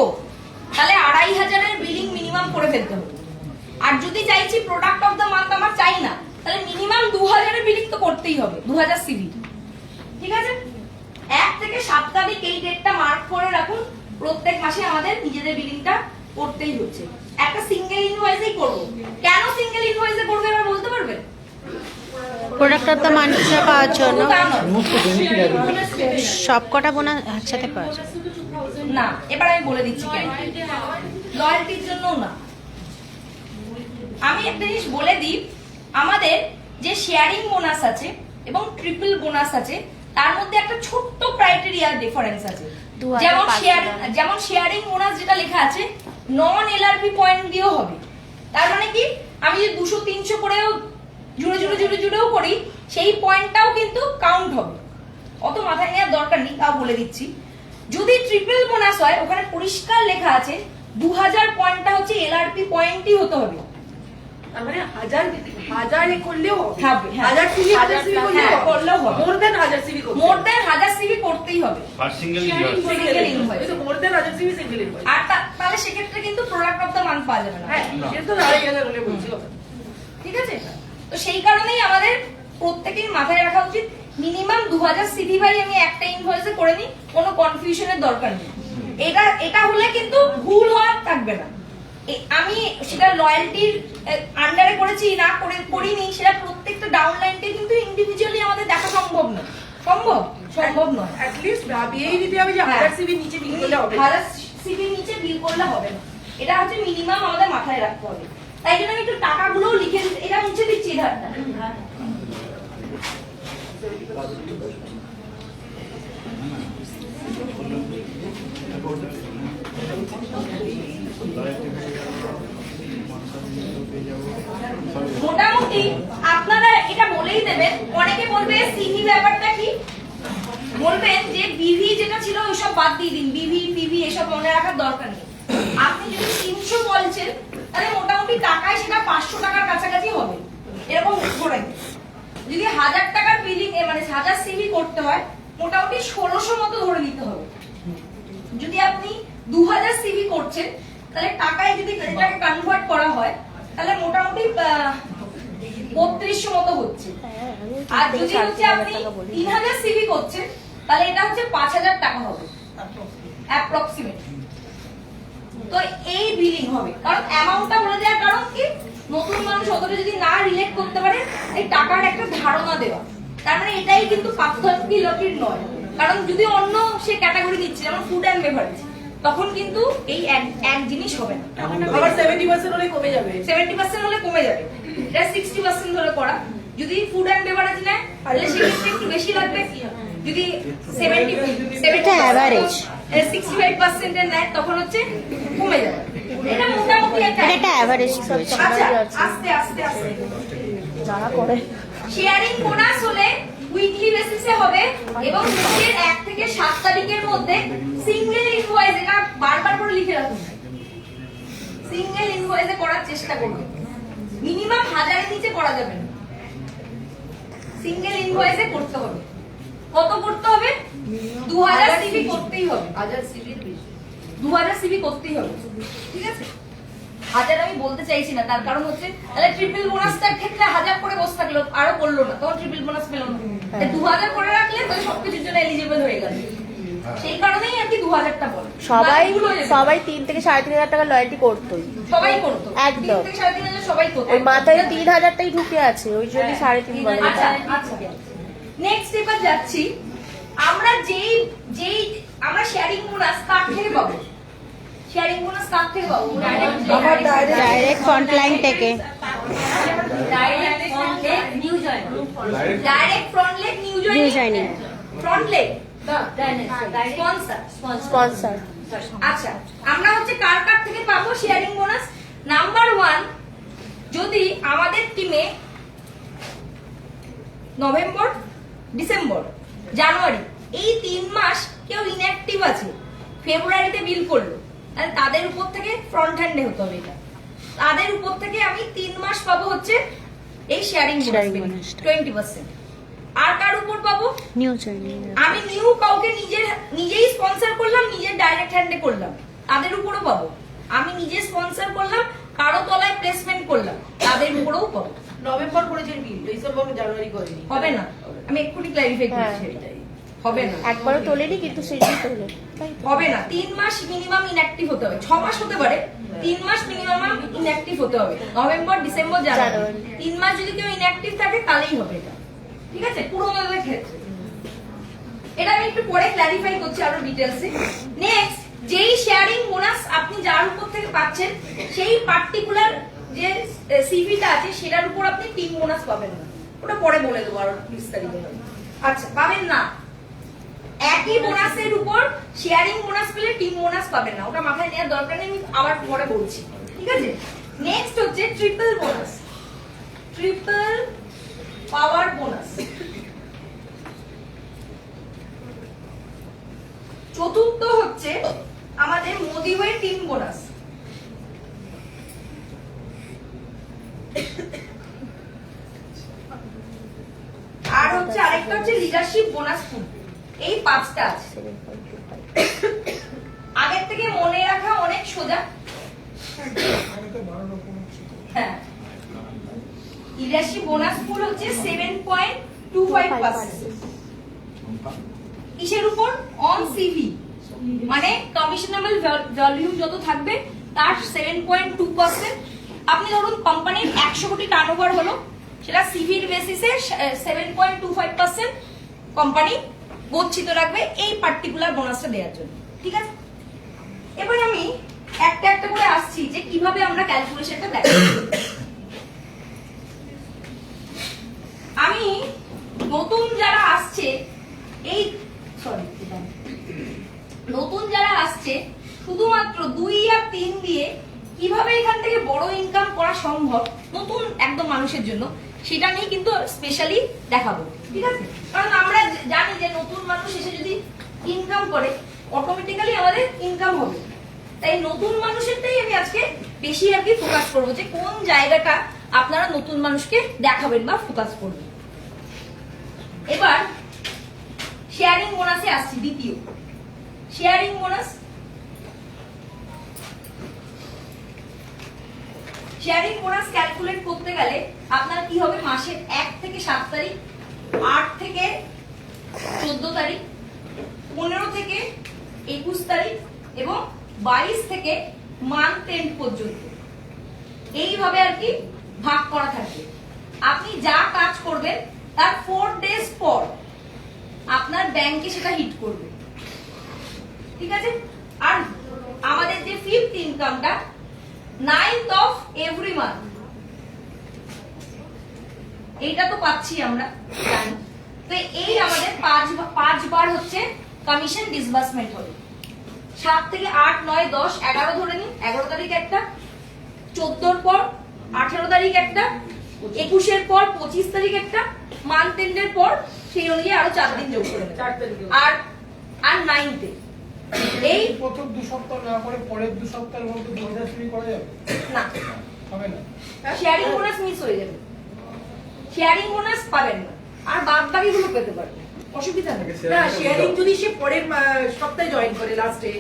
তাহলে 2500 এর বিলিং মিনিমাম করে ফেলতে হবে। আর যদি চাইছি প্রোডাক্ট অফ দ্য মান্থ আমার চাই না, তাহলে মিনিমাম 2000 এর বিলিং তো করতেই হবে, 2000 সিভি, ঠিক আছে? 1 থেকে 7 তারিখ এই ডেটটা মার্ক করে রাখুন। প্রত্যেক মাসে আমাদের নিজেদের বিলিংটা করতেই হচ্ছে। একটা সিঙ্গেল ইনভয়েসেই করব। কেন সিঙ্গেল ইনভয়েসে করব এবার বলতে পারবেন? প্রোডাক্ট অফ দ্য মান্থটা পাওয়ার জন্য তা নয়। সমস্ত বেনিফিট আছে। সব কটা বোনাস একসাথে পাওয়া যায়। না, এবার আমি বলে দিচ্ছি কেন। লয়্যালটির জন্যও না। আমি একটা জিনিস বলে দিই, আমাদের যে শেয়ারিং বোনাস আছে এবং ট্রিপল বোনাস আছে, তার মধ্যে একটা ছোট্ট ক্রাইটেরিয়া ডিফারেন্স আছে। যেমন শেয়ারিং বোনাস যেটা লেখা আছে নন এলআরপি পয়েন্ট দিয়েও হবে। তার মানে কি, আমি যদি 200-300 করেও জুড়েও করি, সেই পয়েন্টটাও কিন্তু কাউন্ট হবে। অত মাথায় নেওয়ার দরকার নেই, তাও বলে দিচ্ছি। যদি ট্রিপল বোনাস হয় ওখানে পরিষ্কার লেখা আছে 2000 পয়েন্টটা হচ্ছে এলআরপি পয়েন্টই হতে হবে। তার মানে হাজার করলেও হবে, হ্যাঁ। 1000 সিভি হ্যাঁ, করলেও হবে। মোর দেন 1000 সিভি মোর দেন 1000 সিভি করতেই হবে। First single Single invoice। মোর দেন 1000 সিভি সিঙ্গেল ইনভয়েস। আর তাহলে সেক্ষেত্রে কিন্তু প্রোডাক্ট অফ দ্য মান্থ পাওয়া যাবে না। হ্যাঁ এটা তো 2500 বলে বলছি কথা। ঠিক আছে, তো সেই কারণেই আমাদের প্রত্যেকের মাথায় রাখা উচিত মিনিমাম 2000 সিভি ভাই আমি একটা ইনভয়েসে করে নিই, কোনো কনফিউশনের দরকার নেই। এটা হলে কিন্তু ভুল হওয়ার থাকবে না। আমি সেটা লয়্যালটির আন্ডারে করেছি না করিনি সেটা প্রত্যেকটা ডাউনলাইনকে কিন্তু ইন্ডিভিজুয়ালি আমাদের দেখা সম্ভব না। সম্ভব নয়। অ্যাট লিস্ট ভাবিয়েই দিতে হবে যে 1000 সিভি নিচে বিল করলে হবে। 1000 সিভির নিচে বিল করলে হবে না, এটা হচ্ছে মিনিমাম আমাদের মাথায় রাখতে হবে। তাই জন্য আমি একটু টাকাগুলোও লিখে দিচ্ছি, এটা মুছে দিচ্ছি ধারটা। মোটামুটি আপনারা এটা বলেই দেবেন, অনেকে বলবে সিভি ব্যাপারটা কি, বলবেন যে বিভি যেটা ছিল ওইসব বাদ দিয়ে দিন, বিভি পিভি এসব মনে রাখার দরকার নেই। আপনি যদি 300 বলছেন তাহলে মোটামুটি টাকায় সেটা 500 টাকার কাছাকাছি হবে, এরকম ধরে। যদি 1000 টাকার বিলিং মানে 1000 সিভি করতে হয় মোটামুটি 1600 মতো ধরে নিতে হবে। যদি আপনি 2000 সিভি করছেন তাহলে টাকায় যদি এটাকে কনভার্ট করা হয় তাহলে মোটামুটি 3200 মতো হচ্ছে। আর যদি হচ্ছে আপনি 3000 সিভি করছেন তাহলে এটা হচ্ছে 5000 টাকা হবে অ্যাপ্রক্সিমেট। তো এই বিলিং হবে, কারণ অ্যামাউন্টটা বলে দেওয়ার কারণ কি, নতুন মানুষ অতটা যদি না রিলেট করতে পারে এই টাকার একটা ধারণা দেওয়া। তার মানে এটাই কিন্তু পার্থক্যের নয়, কারণ যদি অন্য সে ক্যাটাগরি দিচ্ছে যেমন ফুড অ্যান্ড বেভারেজ তখন কিন্তু এই এক জিনিস হবে না। আবার 70% হলে কমে যাবে। 70% হলে কমে যাবে, এটা 60% ধরে করা। যদি ফুড অ্যান্ড বেভারেজ নেয় তাহলে সেক্ষেত্রে একটু বেশি লাগবে। যদি 65% এর নেয় তখন হচ্ছে কমে যাবে। এটা মোটামুটি একটা অ্যাভারেজ আচ্ছা, আস্তে আস্তে আস্তে যারা করে শেয়ারিং বোনাস হলে উইকলি বেসিসে হবে এবং মাসের 1 থেকে 7 তারিখের মধ্যে সিঙ্গেল ইনভয়েস, এটা বারবার করে লিখে রাখুন, সিঙ্গেল ইনভয়েসে করার চেষ্টা করুন। মিনিমাম 1000 এর নিচে করা যাবে না, সিঙ্গেল ইনভয়েসে করতে হবে। কত করতে হবে? 2000 সিভি করতেই হবে। 1000 সিভির বেশি 2000 সিভি করতেই হবে, ঠিক আছে? 1000 আমি বলতে চাইছি না, তার কারণ হচ্ছে তাহলে ট্রিপল বোনাসটার ক্ষেত্রে 1000 করে বসে থাকলো, আরো করলো না, তখন ট্রিপল বোনাস পেল না। 2000 করে রাখলে তাহলে সবকিছুর জন্য এলিজিবল হয়ে গেল। সেই কারণেই আর কি 2000টা বলে। সবাই 3 থেকে 3500 টাকা লয়্যালটি করতোই, সবাই করতো একদম। 3 থেকে 3500 সবাই করতো। ওই মাথায় 3000টাই ঢুকে আছে, ওই জন্য 3.5 বলে। আচ্ছা আচ্ছা, নেক্সট এবার যাচ্ছি আমরা আমরা শেয়ারিং বোনাস কার থেকে পাবো? শেয়ারিং বোনাস কার থেকে পাবো? ডাইরেক্ট ফ্রন্টলাইন থেকে। Direct front leg new joining. Front leg sponsor. আচ্ছা, আমরা হচ্ছে কার কার থেকে পাবো শেয়ারিং বোনাস? নাম্বার 1, যদি আমাদের টিমে নভেম্বর, ডিসেম্বর, জানুয়ারি এই 3 মাস কেউ ইনঅ্যাক্টিভ আছে, ফেব্রুয়ারিতে বিল করলো, তাহলে তাদের উপর থেকে ফ্রন্ট হ্যান্ডে হতে হবে। এটা তাদের উপর থেকে আমি 3 মাস পাবো হচ্ছে এই শেয়ারিং বোনাস 20%। আর কার উপর পাবো? New joining. আমি নিউ কাউকে নিজেই স্পন্সর করলাম, নিজের ডাইরেক্ট হ্যান্ডে করলাম, তাদের উপরও পাবো। আমি নিজে স্পন্সর করলাম, কারো তলায় প্লেসমেন্ট করলাম, তাদের উপরেও পাবো। নভেম্বর করেছেন বিল, ডিসেম্বর জানুয়ারি করেনি, হবে না। আমি এক্ষুনি ক্ল্যারিফাই করছি, এটাই হবে না। একবারও তোলেনি কিন্তু সেটাই তোলে, হবে না। 3 মাস মিনিমাম ইনঅ্যাক্টিভ হতে হবে, 6 মাস হতে পারে, 3 মাস মিনিমাম ইনঅ্যাক্টিভ হতে হবে। নভেম্বর, ডিসেম্বর, জানুয়ারি 3 মাস যদি কেউ ইনঅ্যাক্টিভ থাকে তাহলেই হবে এটা, ঠিক আছে? পুরোনোদের ক্ষেত্রে এটা আমি একটু পরে ক্ল্যারিফাই করছি আরো ডিটেইলসে। নেক্সট, যেই শেয়ারিং বোনাস আপনি যার উপর থেকে পাচ্ছেন সেই পার্টিকুলার যে সিভিটা আছে সেটার উপর আপনি টিম বোনাস পাবেন না, ওটা পরে বলে দেবো আরো বিস্তারিত। আচ্ছা, পাবেন না। একই বোনাসের উপর শেয়ারিং বোনাস পেলে টিম বোনাস পাবেন না, ওটা মাথায় নেওয়ার দরকার নেই, আমি আবার পরে বলছি, ঠিক আছে? নেক্সট হচ্ছে ট্রিপল বোনাস, ট্রিপল পাওয়ার বোনাস। চতুর্থ হচ্ছে আমাদের মোদিওয়ে টিম বোনাস। আর হচ্ছে আরেকটা হচ্ছে লিডারশিপ বোনাস ফুড। এই 5টা আছে। আগের থেকে মনে রাখা অনেক সোজা। হ্যাঁ, লিডারশিপ বোনাস ফুড হচ্ছে 7.25%। কিসের উপর? অন সিভি, মানে কমিশনেবল ভ্যালু যত থাকবে তার 7.2%। আপনি ধরুন কোম্পানির 100 কোটি টার্নওভার হলো, সেটা সিভির বেসিসে 7.25% কোম্পানি গচ্ছিত রাখবে এই পার্টিকুলার বোনাসটা দেওয়ার জন্য। ঠিক আছে, এবার আমি একটা একটা করে আসছি যে কিভাবে আমরা ক্যালকুলেশনটা দেখাবো। আমি নতুন যারা আসছে নতুন যারা আসছে শুধুমাত্র 2 আর 3 দিয়ে কিভাবে এখান থেকে বড় ইনকাম করা সম্ভব নতুন একদম মানুষের জন্য, সেটা নিয়ে কিন্তু স্পেশালি দেখাবো। ঠিক আছে, কারণ আমরা জানি যে নতুন মানুষ এসে যদি ইনকাম করে অটোমেটিক্যালি আমাদের ইনকাম হবে। তাই নতুন মানুষেরটাই আমি আজকে বেশি আর কি ফোকাস করবো, যে কোন জায়গাটা আপনারা নতুন মানুষকে দেখাবেন বা ফোকাস করবেন। এবার শেয়ারিং বোনাসে আসছি। দ্বিতীয় sharing bonus. Sharing bonus calculate করতে গেলে আপনার কি হবে? মাসের 1 থেকে 7 তারিখ, 8 থেকে 14 তারিখ, 15 থেকে 21 তারিখ এবং 22 থেকে মান্থ এন্ড পর্যন্ত এইভাবে আর কি ভাগ করা থাকবে। আপনি যা কাজ করবেন তার 4 ডেজ পর আপনার ব্যাংকে সেটা হিট করবে। ঠিক আছে, আর আমাদের যে 5th ইনকামটা 9th অফ এভরি মান্থ, এইটা তো পাচ্ছি আমরা জানি। তো এই আমাদের 5 বার হচ্ছে কমিশন ডিসবার্সমেন্ট হবে। 7 থেকে 8, 9, 10, 11 ধরে নিন। 11 তারিখ একটা, 14 পর 18 তারিখ একটা, 21 পর 25 তারিখ একটা, মান্থ এন্ডের পর সেই অনুযায়ী আরো 4 দিন যোগ করে আর 9th এই প্রথম 2 সপ্তাহ না করে পরের 2 সপ্তাহের মধ্যে 2000 ফ্রি করা যাবে না, হবে না। শেয়ারিং বোনাস মিস হয়ে যাবে, শেয়ারিং বোনাস পাবেন না, আর বাদ বাকিগুলো পেতে পারবেন, অসুবিধা নেই। না, শেয়ারিং যদি সে পরের সপ্তাহে জয়েন করে লাস্টে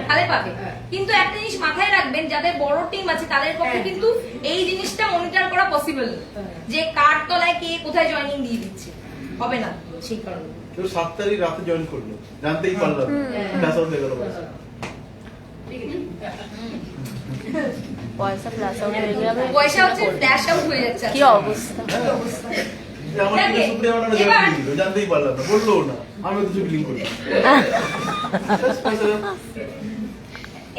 তাহলে পাবে। কিন্তু একটা জিনিস মাথায় রাখবেন, যাদের বড় টিম আছে তাদের পক্ষে কিন্তু এই জিনিসটা মনিটর করা পসিবল, যে কার তলায় কে কোথায় জয়েনিং দিয়ে দিচ্ছে, হবে না সেই কারণে। কেউ 7 তারিখ রাতে জয়েন করলো, জানতেই পারলাম ক্লাস আউট হয়ে গেল। পয়সা প্লাস আউট হয়ে যাবে, পয়সা হচ্ছে ড্যাশ আউট হয়ে যাচ্ছে। কি অবস্থা! আমার কাছে সুপ্রিয়া ম্যাডাম জয়েন দিল, জানতেই পারলাম না, বললো না, আমি তো বিলিং করি।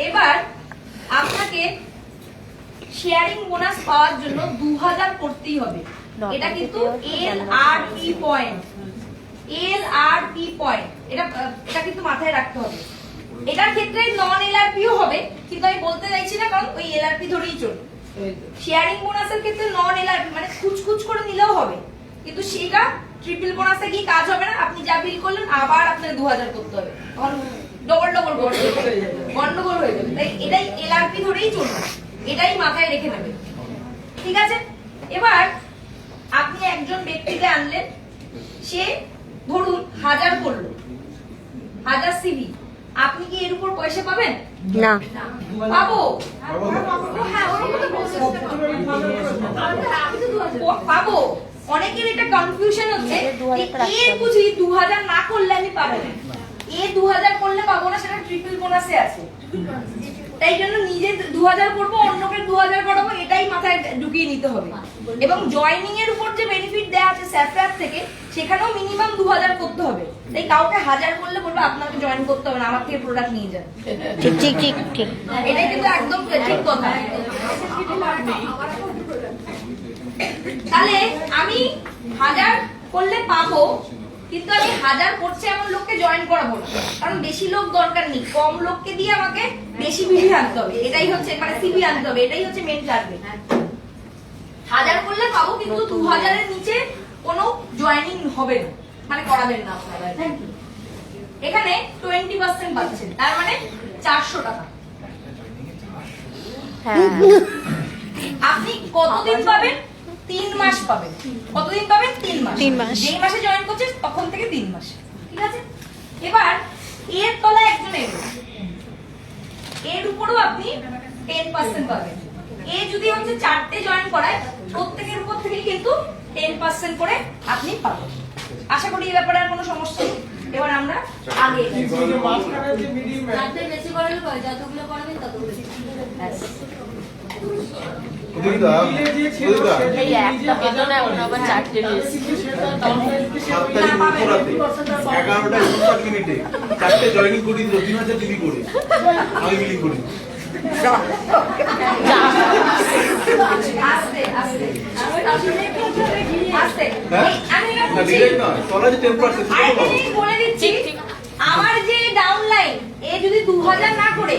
এবার আপনাকে শেয়ারিং বোনাস পাওয়ার জন্য 2000 করতেই হবে। এটা কিন্তু LRP পয়েন্ট, LRP পয়েন্ট, এটা কিন্তু মাথায় রাখতে হবে। এটার ক্ষেত্রে নন এলআরপিও হবে, কিন্তু আমি বলতে চাইছি না, কারণ ওই এলআরপি ধরেই চলবে। শেয়ারিং বোনাসের ক্ষেত্রে নন এলআরপি মানে খুচখুচ করে নিলেও হবে, কিন্তু সেটা ট্রিপল বোনাসে কি কাজ হবে না। আপনি যা বিল করলেন আবার আপনাকে 2000 করতে হবে, তখন ডবল গন্ডগোল হয়ে যাবে। তাই এটাই এলআরপি ধরেই চলবে, এটাই মাথায় রেখে নেবেন। ঠিক আছে, এবার আপনি একজন ব্যক্তিকে আনলেন, সে ধরুন 1000 করলো, 1000 সিভি, আপনি কি এর উপর পয়সা পাবেন? না, পাবো। পাবো। অনেকের এটা কনফিউশন হচ্ছে, এ বুঝি 2000 না করলে আমি পাবো না, এ 2000 করলে পাবো না, সেটা ট্রিপল বোনাসে আছে। তাই জন্য নিজে 2000 করবো, অন্যকে 2000 করাবো, এটাই মাথায় ঢুকিয়ে নিতে হবে। এবং জয়নিং এর উপর যে বেনিফিট দেওয়া আছে স্যাফরার থেকে, সেখানেও মিনিমাম 2000 করতে হবে। তাই কাউকে 1000 করলে বলবো আপনাকে জয়েন করতে হবে না, আমার থেকে প্রোডাক্ট নিয়ে যান। ঠিক ঠিক ঠিক ঠিক, এটাই কিন্তু একদম ঠিক কথা। তাহলে আমি 1000 করলে পাবো, কিন্তু আমি 1000 করছে এমন লোককে জয়েন করাবো না, কারণ বেশি লোক দরকার নেই, কম লোককে দিয়ে আমাকে বেশি ভিডিও আনতে হবে, এটাই হচ্ছে মানে সিভি আনতে হবে, এটাই হচ্ছে মেন টার্গেট। 1000 করলে পাবো, কিন্তু 2000 এর নিচে কোনো জয়েনিং হবে না, মানে করাবেন না আপনারা। Thank you. এখানে 20% পাচ্ছেন, তার মানে 400 টাকা। হ্যাঁ আপনি কতদিন পাবেন? 3 মাস পাবেন। কতদিন পাবেন? 3 মাস। 3 মাস। যেই মাসে জয়েন করছেন তখন থেকে 3 মাস, ঠিক আছে? এবার এর তলায় একজন এলো, এর উপরও আপনি 10% পাবেন। এ যদি হচ্ছে 4টে জয়েন করায়, প্রত্যেকের উপর থেকে কিন্তু 10% করে আপনি পাবেন। আশা করি এই ব্যাপারে আর কোনো সমস্যা নেই। এবার আমরা আগে মাঝখানে যে মিডিল যাতে বেশি করালে হয়, যতগুলো করবেন ততগুলো প্রদীপদা, প্রদীপদা, এই একটা বেতনে এখন আবার 4টে নিয়েছি। 7 তারিখ মধ্যরাতে 11টা 59 মিনিটে 4টে জয়েনিং করি দিল 3000 টিভি করে আমি বিলিং করি। আস্তে আস্তে আস্তে হ্যাঁ আমি না ডিরেক্ট না তলা যে 10% সেটা আরেকটা পাবো। জিনিস বলে দিচ্ছি, আমার যে ডাউনলাইন এ যদি 2000 না করে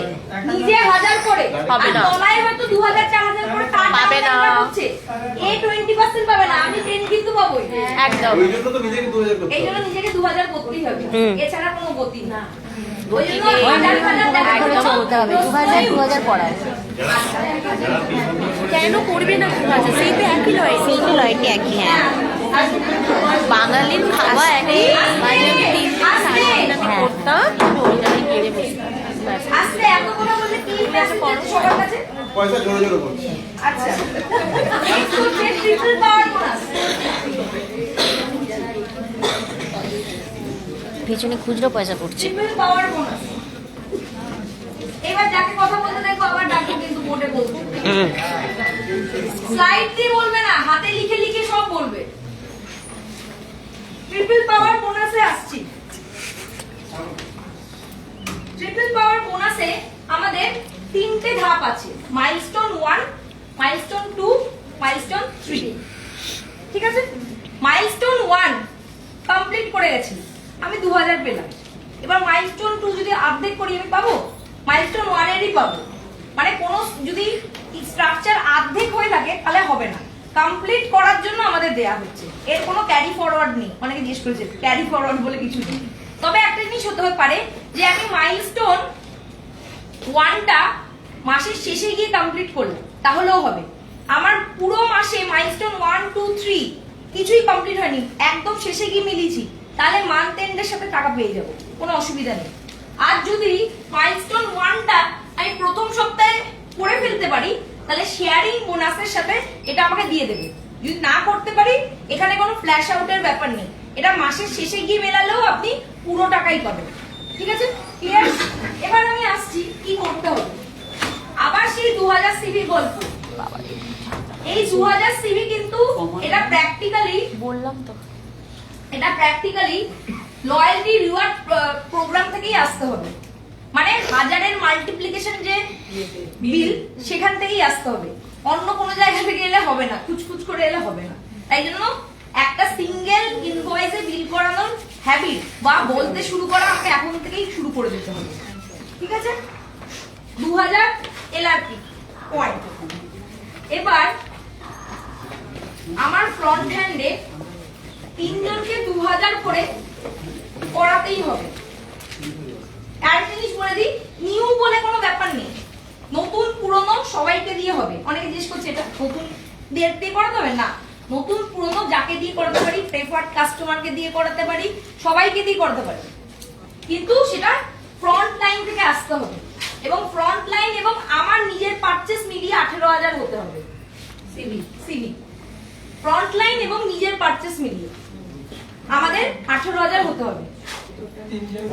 নিজে 1000 করে পাবে আর না। তলায় হয়তো 2000 4000 করে তার পাবে না। downline টা হচ্ছে এ 20% পাবে না, আমি 10 কিন্তু পাবোই। একদম ওই জন্য তো নিজেকে 2000 করতে এই হবে। জন্য নিজেকে 2000 করতেই হবে, এছাড়া কোনো গতি না। ওই জন্য গতি নেই। 1000 টাকা একদম করতে হবে 2000 পড়ায়। কেন করবে না 2000? সেই তো একই লয়, সেই তো লয়টি একই। হ্যাঁ বাঙালির খাওয়া একই, মানে আমি 3 দিন সাড়ে 3 আমি হ্যাঁ। করতাম, কিন্তু ওইটা আমি কেড়ে বসতাম। ব্যাস। আস্তে এত কথা বললে কি মেসেজ দিতে সবার কাছে? পয়সা জোরে জোরে বলছি। আচ্ছা নেক্সট হচ্ছে ট্রিপল পাওয়ার বোনাস। পিছনে খুচরো পয়সা পড়ছে। ট্রিপল পাওয়ার বোনাস। এবার যাকে কথা বলতে দেখো আবার ডাকো কিন্তু বোর্ডে বলবো। স্লাইড দিয়ে বলবে না, হাতে লিখে লিখে সব বলবে। ট্রিপল পাওয়ার বোনাসে আসছি। ট্রিপল পাওয়ার বোনাসে আমাদের 3টে ধাপ আছে, মাইলস্টোন 1, মাইলস্টোন 2, মাইলস্টোন 3। ঠিক আছে? মাইলস্টোন 1 কমপ্লিট করে গেছি, আমি 2000 পেলাম। এবার মাইলস্টোন 2 যদি আপডেট করি আমি পাবো? মাইলস্টোন 1 এরই পাবো। মানে কোন যদি স্ট্রাকচার অর্ধেক হয়ে থাকে তাহলে হবে না, কমপ্লিট করার জন্য আমাদের দেয়া হচ্ছে। এর কোনো ক্যারি ফরওয়ার্ড নেই। অনেকে জিজ্ঞেস করেছে ক্যারি ফরওয়ার্ড বলে কিছু নেই। তবে একটা জিনিস হতে পারে যে আমি মাইলস্টোন 1টা মাসের শেষে গিয়ে কমপ্লিট করলাম, তাহলেও হবে। আমার পুরো মাসে মাইলস্টোন 1, 2, 3 কিছুই কমপ্লিট হয়নি, একদম শেষে গিয়ে মিলিয়েছি, তাহলে মান্থ এন্ডের সাথে টাকা পেয়ে যাবো, কোনো অসুবিধা নেই। আর যদি মাইলস্টোন 1টা আমি প্রথম সপ্তাহে করে ফেলতে পারি, তাহলে শেয়ারিং বোনাসের সাথে এটা আমাকে দিয়ে দেবে। যদি না করতে পারি, এখানে কোনো ফ্ল্যাশ আউটের ব্যাপার নেই, এটা মাসের শেষে গিয়ে মেলালেও আপনি পুরো টাকাই পাবেন। ঠিক আছে, ক্লিয়ার? এবার আমি আসছি কি করতে হবে। আবার সেই 2000 সিভি গল্প। এই 2000 সিভি কিন্তু এটা প্র্যাকটিক্যালি বললাম তো, এটা প্র্যাকটিক্যালি লয়্যালটি রিওয়ার্ড প্রোগ্রাম থেকেই আসতে হবে। মানে 1000-এর মাল্টিপ্লিকেশন যে বিল, সেখান থেকেই আসতে হবে, অন্য কোনো জায়গা থেকে এলে হবে না, কুচকুচ করে এলে হবে না। তাই জন্য একটা সিঙ্গেল ইনভয়েসে বিল করানোর হ্যাবিট বা বলতে শুরু করা আমাকে এখন থেকেই শুরু করে দিতে হবে। ঠিক আছে? 2000 এলআরপি পয়েন্ট। এবার আমার ফ্রন্ট হ্যান্ডে 3 জনকে 2000 করে করাতেই হবে। আর জিনিস বলে দিই, নিউ বলে কোনো ব্যাপার নেই, নতুন পুরনো সবাইকে দিয়ে হবে। অনেকে জিজ্ঞেস করছে এটা নতুন দিয়ে করাতে হবে না, নতুন পুরনো যাকে দিয়ে করাতে পারি, প্রেফার্ড কাস্টমারকে দিয়ে করাতে পারি, সবাইকে দিয়ে করাতে পারি, কিন্তু সেটা ফ্রন্ট লাইন থেকে আসতে হবে। এবং ফ্রন্ট লাইন এবং আমার নিজের পারচেস মিলিয়ে 18000 হতে হবে। সিভি ফ্রন্ট লাইন এবং নিজের পারচেস মিলিয়ে আমাদের 18000 হতে হবে।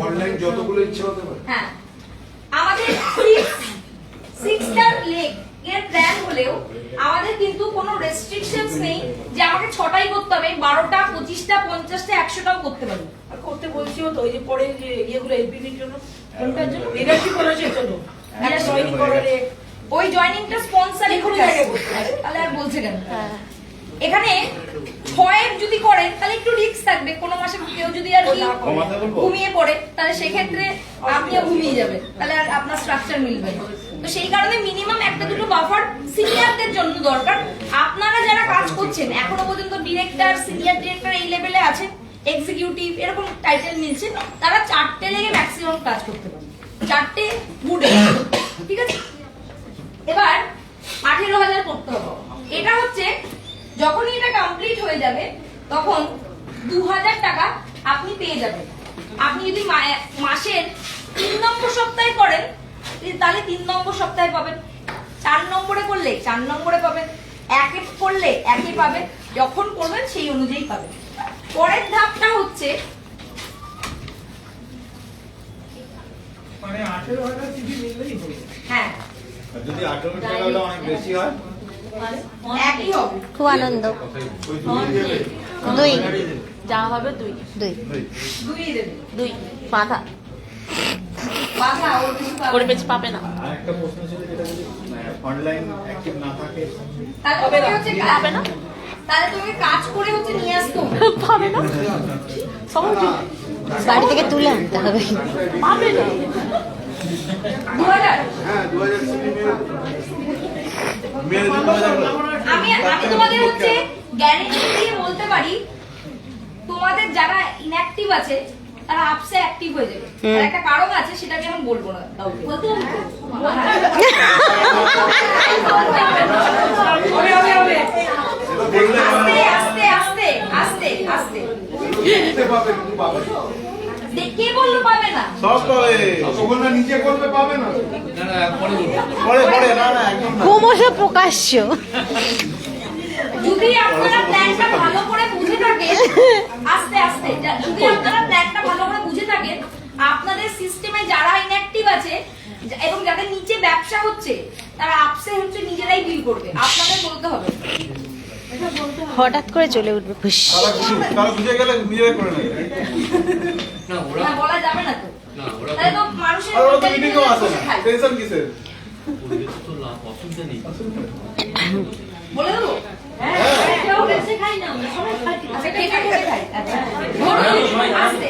অনলাইন যতগুলো ইচ্ছে হতে পারে। হ্যাঁ, আমাদের 6টা লেগ এর প্ল্যান হলেও আমাদের কিন্তু কোনো রেস্ট্রিকশনস নেই যে আমাকে 6টাই করতে হবে, 12টা, 25টা, 50টা, 100টাও করতে পারি। আর করতে বলছিও তো, ওই যে পরে যে ইয়েগুলো এলপিডির জন্য, কোনটার জন্য লিডারশিপ কলেজের জন্য একটা জয়েনিং করারে ওই জয়েনিংটা স্পন্সর এখনো জায়গায় বসতে পারে। তাহলে আর বলছে কেন? এখানে 6 যদি করেন তাহলে একটু রিস্ক থাকবে, কোনো মাসে কেউ যদি আর কি ঘুমিয়ে পড়ে তাহলে সেক্ষেত্রে আপনিও ঘুমিয়ে যাবেন, তাহলে আর আপনার স্ট্রাকচার মিলবে না। তো সেই কারণে মিনিমাম একটা দুটো বাফার সিনিয়রদের জন্য দরকার। আপনারা যারা কাজ করছেন এখনো পর্যন্ত ডিরেক্টর, সিনিয়র ডিরেক্টর এই লেভেলে আছেন, এক্সিকিউটিভ এরকম টাইটেল মিলছে, তারা 4টে লেগে ম্যাক্সিমাম কাজ করতে পারে, 4টে গুডে, ঠিক আছে। এবার 18,000 করতে হবে। এটা হচ্ছে যখনই এটা কমপ্লিট হয়ে যাবে তখন 2,000 টাকা আপনি পেয়ে যাবেন। আপনি যদি মাসের 3 নম্বর সপ্তাহে করেন তাহলে 3 নম্বর সপ্তাহে পাবেন, 4 নম্বরে করলে 4 নম্বরে পাবেন, 1-এ করলে 1-এ পাবেন, যখন করবেন সেই অনুযায়ী পাবেন। পরের ধাপটা হচ্ছে মানে 18,000 সিভি মিললেই হবে। হ্যাঁ আর যদি অটোমেটিক হলে অনেক বেশি হয়, একই হবে। খুব আনন্দ। ওই দুই দেবে। 2 যা হবে 2 2 দুই দেবে, 2 বাধা বাধা ওর কিছু পাবে ওর না। বেশ পাবে না। আর একটা প্রশ্ন ছিল যেটা যদি অনলাইন অ্যাক্টিভ না থাকে, তাহলে তোমাকে হচ্ছে পাবে না, তাহলে তোমাকে কাজ করে হচ্ছে নিয়ে আসতে হবে। পাবে না, সহজে বাড়ি থেকে তুলে আনতে হবে। পাবে না। 2,000 হ্যাঁ 2000 সিভি মেরে আমি তোমাদের হচ্ছে গ্যারান্টি দিয়ে বলতে পারি, তোমাদের যারা ইনঅ্যাক্টিভ আছে তারা আপসে অ্যাক্টিভ হয়ে যাবে। আর একটা কারণ আছে সেটা আমি এখন বলবো না, কাউকে বলতে হবে তো? হবে হবে হবে, আস্তে আস্তে আস্তে আস্তে আস্তে। দেখতে পাবে কিন্তু পাবে না। কে বললো পাবে না? সব পাবে। তখন না নিজে করবে পাবে না। পরে পরে না না একদম না। ক্রমশ প্রকাশ্য। যদি আপনারা প্ল্যানটা ভালো করে বুঝে থাকেন, আস্তে আস্তে যদি আপনারা প্ল্যানটা ভালো করে বুঝে থাকেন, আপনাদের সিস্টেমে যারা ইনঅ্যাক্টিভ আছে এবং যাদের নিচে ব্যবসা হচ্ছে তারা আপসে হচ্ছে নিজেরাই ডিল করবে, আপনাদের বলতে হবে। হঠাৎ করে চলে উঠবে খুশ। তারা বুঝে গেলে নিজে করে নেবে। না বলা যাবে না তো, তাহলে তো মানুষের আর ওরা তো mentality মিটিংও আসে না। খায়। টেনশন কিসের? বলে দেবো? কেউ বেশি খাই না আমরা, সবাই খাই। আচ্ছা খেটে খেটে খাই। আচ্ছা ধরুন, আস্তে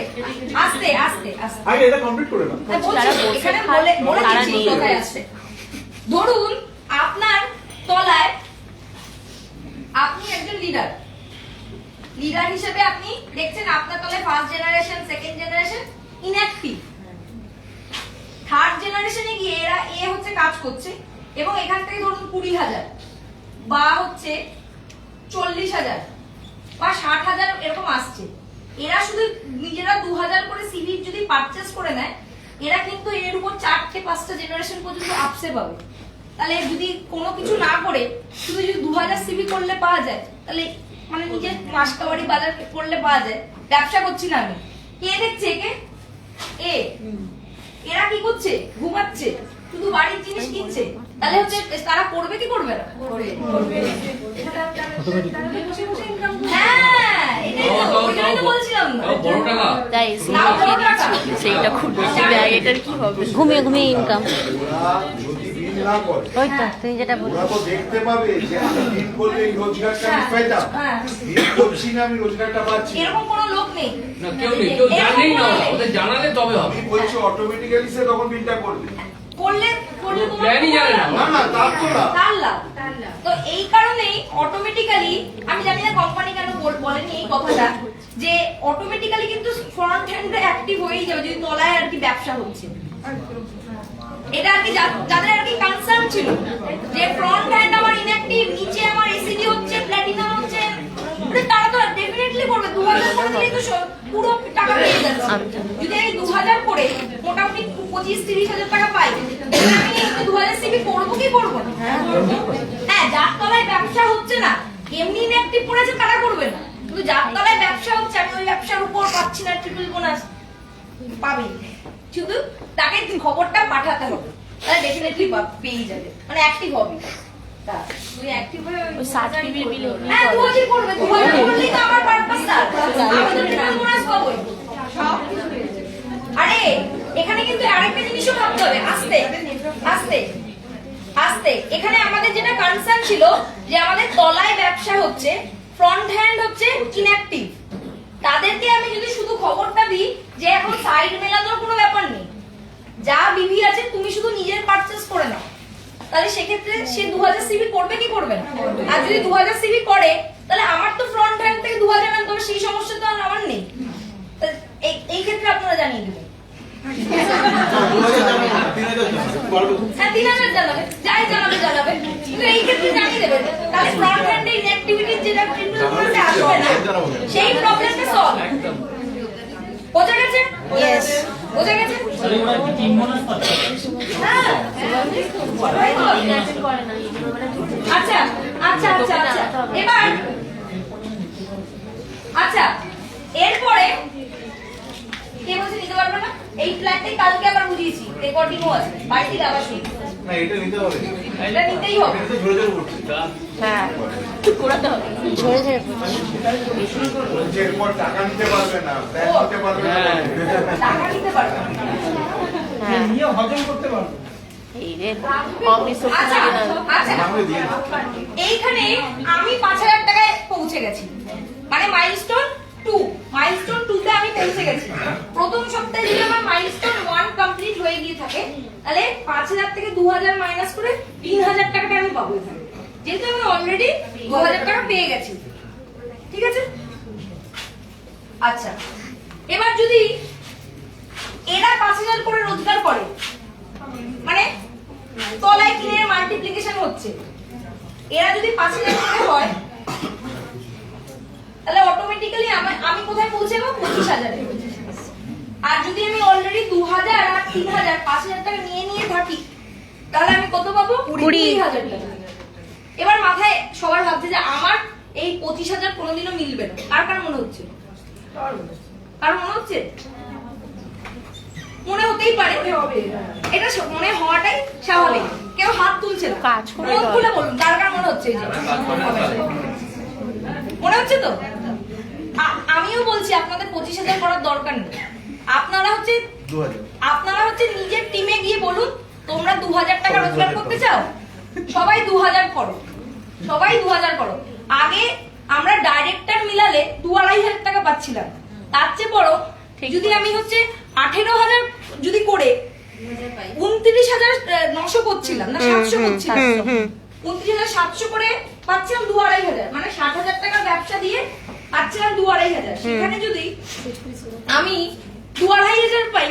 আস্তে আস্তে আস্তে আগে এটা কমপ্লিট করে না। বলছি, এখানে বলে দিচ্ছি কোথায় আসছে। ধরুন আপনার তলায় আপনি একজন লিডার, লিডার হিসেবে আপনি দেখছেন আপনার তলায় first generation, second generation inactive, third জেনারেশনে গিয়ে এরা হচ্ছে কাজ করছে এবং এখান থেকে ধরুন 20,000 বা হচ্ছে 40,000 বা 60,000 এরকম আসছে। এরা শুধু নিজেরা 2,000 করে সিভি যদি পারচেজ করে নেয়, এরা কিন্তু এর উপর 4-5টা জেনারেশন পর্যন্ত আপসে পাবে। তাহলে যদি কোনো কিছু না করে শুধু যদি 2,000 সিভি করলে পাওয়া যায়, তাহলে মানে নিজের মাসকাবাড়ি বাজার করলে পাওয়া যায়। ব্যবসা করছি না আমি, কে দেখছে একে? এরা কি করছে? ঘুমাচ্ছে, শুধু বাড়ির জিনিস কিনছে। তাহলে হচ্ছে তারা করবে কি করবে না? হ্যাঁ এটাই তো, ওই জন্যই তো বলছিলাম না। তাই লাভ বড় টাকা। সেইটা খুব বেশি ব্যয়, এটার কি হবে? ঘুমিয়ে ঘুমিয়ে ইনকাম। ওরা যদি বিল না করে, ওই তো তুমি যেটা বলছো। ওরা তো দেখতে পাবে যে আমি বিল করলে এই রোজগারটা আমি পেতাম, হ্যাঁ। বিল করছি না আমি রোজগারটা পাচ্ছি না। এরকম কোনো লোক নেই। না কেউ নেই, কেউ জানেই না, ওদের জানালে তবে হবে। আমি বলছি অটোমেটিক্যালি সে তখন বিলটা করবে। করলে করলে তোমার প্ল্যানই জানে না। না না তার তো না। তার লাভ। তো এই কারণেই অটোমেটিক্যালি, আমি জানি না কোম্পানি কেন বলেনি এই কথাটা, যে অটোমেটিক্যালি কিন্তু ফ্রন্ট হ্যান্ডে অ্যাক্টিভ হয়েই যাবে যদি তলায় আর কি ব্যবসা হচ্ছে। এটা আর কি যাদের আর কি কনসার্ন ছিল যে ফ্রন্ট হ্যান্ড আমার ইনঅ্যাক্টিভ, নিচে আমার এসিডি হচ্ছে, প্ল্যাটিনাম হচ্ছে, তারা তো ডেফিনেটলি করবে। 2,000 করে দিলেই তো পুরো টাকা পেয়ে যাচ্ছে। যদি আমি 2,000 করে মোটামুটি 25-30,000 টাকা পাই, আমি 2,000 সিভি করবো কি করবো না? হ্যাঁ, যার তলায় ব্যবসা হচ্ছে না, এমনি ইনঅ্যাক্টিভ পড়েছে তারা করবে না, কিন্তু যার তলায় ব্যবসা হচ্ছে, আমি ওই ব্যবসার উপর পাচ্ছি না ট্রিপল বোনাস, পাবে। শুধু তাকে খবরটা পাঠাতে হবে, তাহলে ডেফিনেটলি পেয়ে যাবে, মানে অ্যাক্টিভ হবে। তুই অ্যাক্টিভ হয়ে ওই 60 PB বিল হ্যাঁ 2,000 করবে, 2,000 করলেই তো আমার পারপাস স্যার, আমি তো ট্রিপল বোনাস পাবো। আরে এখানে কিন্তু আরেকটা জিনিসও ভাবতে হবে, আস্তে আস্তে আস্তে। এখানে আমাদের যেটা কনসার্ন ছিল যে আমাদের তলায় ব্যবসা হচ্ছে, ফ্রন্ট হ্যান্ড হচ্ছে ইনঅ্যাক্টিভ, তাদেরকে আমি যদি শুধু খবরটা দিই যে এখন সাইড মেলানোর কোনো ব্যাপার নেই, যা বিভি আছে তুমি শুধু নিজের পারচেজ করে নাও, তাহলে সেক্ষেত্রে সে 2,000 সিভি করবে কি করবে না? আর যদি 2,000 সিভি করে তাহলে আমার তো ফ্রন্ট হ্যান্ড থেকে 2,000 আনতে হবে, সেই সমস্যা তো আর আমার নেই। এই ক্ষেত্রে আপনারা জানিয়ে দেবেন। 2000 হ্যাঁ 3000 জানাবে, যাই জানাবে কিন্তু এই ক্ষেত্রে জানিয়ে দেবেন, তাহলে ফ্রন্ট হ্যান্ডে ইনঅ্যাক্টিভিটি যেটা প্রিন্টার করতে আসবে না সেই প্রবলেমটা সলভ। বোঝা গেছে? ইয়েস। বোঝা গেছে? হ্যাঁ আচ্ছা আচ্ছা আচ্ছা আচ্ছা এবার আচ্ছা এরপরে কে বলছে নিতে পারবে না? এই প্ল্যানটাই কালকে আবার বুঝিয়েছি, রেকর্ডিংও আছে, বাড়িতে আবার শুনি। না এটা নিতে হবে, এটা নিতেই হবে। এটা ঝরে ঝরে পড়ছে। হ্যাঁ করাতে হবে, ঝরে ঝরে পড়ছে। বলছে এরপর টাকা নিতে পারবে না, ব্যাংক নিতে পারবে না, টাকা নিতে পারবে না। হ্যাঁ নিয়ে হজম করতে পারবো। এই রে অমৃত আচ্ছা আচ্ছা আমরা দিয়ে দিই। এইখানে আমি 5000 টাকায় পৌঁছে গেছি, মানে মাইলস্টোন 2, মাইলস্টোন 2 তে আমি পৌঁছে গেছি। প্রথম সপ্তাহে যদি আমার মাইলস্টোন 1 কমপ্লিট হয়ে গিয়ে থাকে, তাহলে 5000 থেকে 2000 মাইনাস করে 3000 টাকাটা আমি পাবো এখানে, যেহেতু আমি অলরেডি 2000 টাকা পেয়ে গেছি। ঠিক আছে? আচ্ছা এবার যদি এরা 5000 করে রোজগার করে, মানে তলায় কিনে মাল্টিপ্লিকেশন হচ্ছে, এরা যদি 5000 করে হয় তাহলে অটোমেটিক্যালি আমি কোথায় পৌঁছাবো? 25000 এ। আর যদি আমি অলরেডি 2000 আর 3000 5000 টাকা নিয়ে থাকি, তাহলে আমি কত পাবো? 20000 টাকা। এবার মাথায় সবার ভাবছে যে আমার এই 25000 কোনোদিনও মিলবে না, কার মনে হচ্ছে? কার মনে হচ্ছে? মনে হতেই পারে, এটা মনে হওয়াটাই স্বাভাবিক। কেউ হাত তুলছে না, কাজ করে মন খুলে বলুন কার মনে হচ্ছে? এই যে মনে হচ্ছে তো? আমিও বলছি আপনাদের 25000 করার দরকার নেই। আপনারা হচ্ছে নিজের টিমে গিয়ে বলুন তোমরা 2000 টাকা রোজগার করতে চাও, সবাই 2000 করো, সবাই 2000 করো। আগে আমরা ডাইরেক্টর মিলালে 2-2500 টাকা পাচ্ছিলাম, তার চেয়ে বড় যদি আমি হচ্ছে 18000 যদি করে 29900 করছিলাম না 700 করছিলাম, 29700 করে পাচ্ছিলাম 2-2500, মানে 60000 টাকা ব্যবসা দিয়ে পাচ্ছিলাম 2-2500। সেখানে যদি আমি 2-2500 পাই,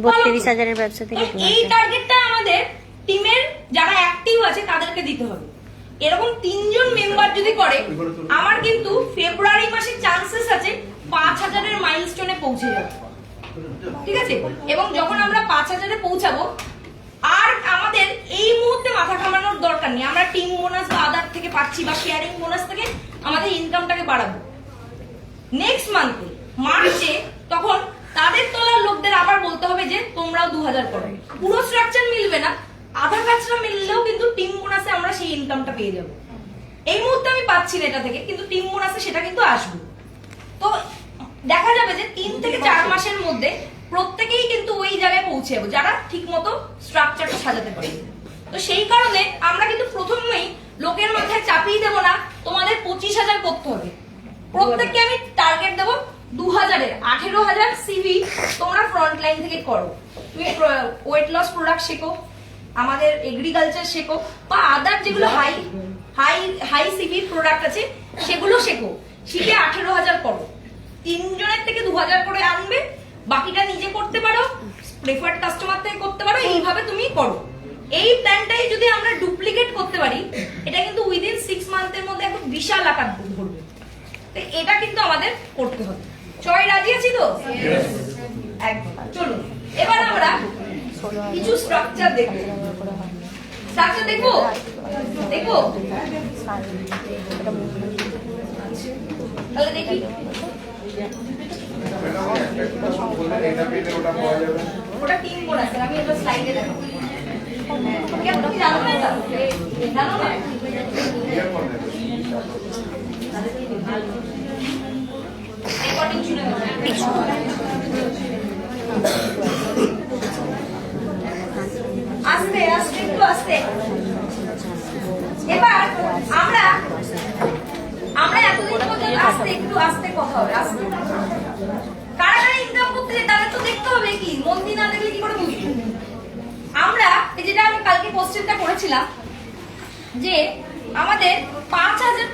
32000 এর ব্যবসা থেকে এই টার্গেটটা আমাদের টিমের যারা অ্যাক্টিভ আছে তাদেরকে দিতে হবে। এরকম 3 জন মেম্বার যদি করে, আমার কিন্তু ফেব্রুয়ারি মাসে চান্সেস আছে 5000 এর মাইলস্টোনে পৌঁছে যাবে। ঠিক আছে? এবং যখন আমরা 5000 এ পৌঁছাবো, আর আমাদের এই মুহূর্তে মাথা ঘামানোর দরকার নেই, আমরা টিম বোনাস বা আদার থেকে পাচ্ছি বা শেয়ারিং বোনাস থেকে আমাদের ইনকামটাকে বাড়াবো। নেক্সট মান্থে মার্চে তখন তাদের তলার লোকদের আবার বলতে হবে যে তোমরাও 2000 করো। পুরো স্ট্রাকচার মিলবে না, আধা কাজটা মিললেও কিন্তু টিম বোনাসে আমরা সেই ইনকামটা পেয়ে যাব। এই মুহূর্তে আমি পাচ্ছি না এটা থেকে, কিন্তু টিম বোনাসে সেটা কিন্তু আসবে। তো দেখা যাবে যে 3 থেকে 4 মাসের মধ্যে প্রত্যেকেই কিন্তু ওই জায়গায় পৌঁছে যাবো যারা ঠিক মতো স্ট্রাকচারটা সাজাতে পারে। তো সেই কারণে আমরা কিন্তু প্রথমেই লোকের মাথায় চাপিয়ে দেবো না তোমাদের 25000 করতে হবে। প্রত্যেককে আমি টার্গেট দেবো 2000 এর 18000 সিভি তোমরা ফ্রন্ট লাইন থেকে করো। তুমি ওয়েট লস প্রোডাক্ট শেখো, আমাদের এগ্রিকালচার শেখো, বা আদার যেগুলো হাই সিভি প্রোডাক্ট আছে সেগুলো শেখো, শিখে 18000 করো। 3 জনের থেকে 2000 করে আনবে, বাকিটা নিজে করতে পারো, প্রেফার্ড কাস্টমার থেকে করতে পারো, এইভাবে তুমি করো। এই প্ল্যানটাই যদি আমরা ডুপ্লিকেট করতে পারি, এটা কিন্তু উইদিন 6 মান্থের মধ্যে একটা বিশাল আকার ধরবে। তো এটা কিন্তু আমাদের করতে হবে। সবাই রাজি আছি তো? একদম। চলুন এবার আমরা কিছু স্ট্রাকচার দেখব। স্ট্রাকচার দেখবো? তাহলে দেখি। ওটা টিম বোনাস, আমি এটা স্লাইডে দেখাবো। তুমি জানো না এটা? জানো না? রেকর্ডিং শুনে নাও। আস্তে আস্তে একটু আস্তে। এবার আমরা এতদিন পর্যন্ত আস্তে একটু আস্তে কথা হবে, আস্তে। কারা ইনকাম করতে যায় তাদের তো দেখতে হবে, কি মন দিয়ে না দেখলে কি করে বুঝবো? আমরা যেটা আমি কালকে কোশ্চেনটা করেছিলাম যে আমাদের 5000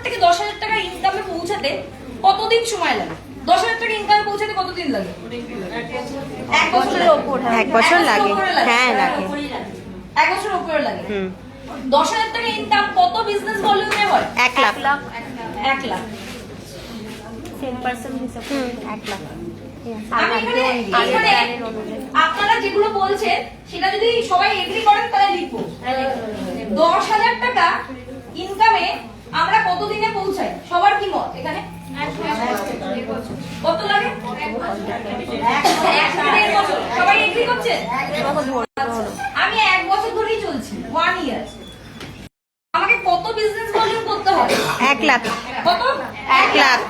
থেকে 10,000 টাকা ইনকামে পৌঁছাতে কতদিন সময় লাগে? 10,000 টাকা ইনকামে পৌঁছাতে কতদিন লাগে? এক বছরের ওপর। 1 বছর লাগে, হ্যাঁ লাগে। 1 বছর উপরে লাগে। হুম 10,000 টাকা ইনকাম কত বিজনেস ভলিউমে হয়? 1 লাখ। 1 লাখ। 10% হিসাব 1 লাখ। আমি এখানে আপনারা যেগুলো বলছেন সেটা যদি সবাই এগ্রি করেন তাহলে লিখবো। 10,000 টাকা ইনকামে আমরা কত দিনে পৌঁছাই? সবার কি মত এখানে? কত লাগে? 1 বছর। সবাই এগ্রি করছে? আমি 1 বছর ধরেই চলছি, 1 ইয়ার। আমাকে কত বিজনেস ভলিউম করতে হয়? 1 লাখ। কত? 1 লাখ।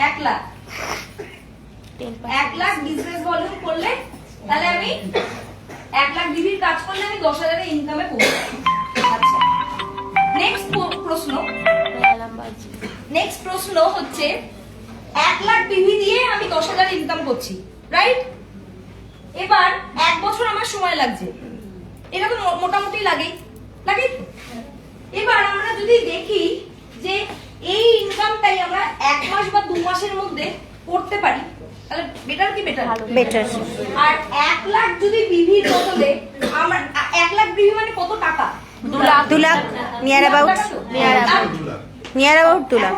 1 লাখ। 1 লাখ বিজনেস ভলিউম করলে তাহলে আমি 1 লাখ ডিভির কাজ করলে আমি 10,000 এর ইনকামে পৌঁছাই। আচ্ছা, নেক্সট প্রশ্ন হচ্ছে 1 লাখ ডিভি দিয়ে আমি 10,000 ইনকাম করছি, রাইট? এবার 1 বছর আমার সময় লাগছে, এটা তো মোটামুটি লাগেই। এবার আমরা যদি দেখি যে এই ইনকামটাই আমরা 1 মাস বা 2 মাসের মধ্যে করতে পারি তাহলে বেটার কি বেটার? বেটার। আর 1 লাখ যদি বিভির বদলে আমরা 1 লাখ বিভি মানে কত টাকা? 2 লাখ নিয়ার অ্যাবাউট 2 লাখ।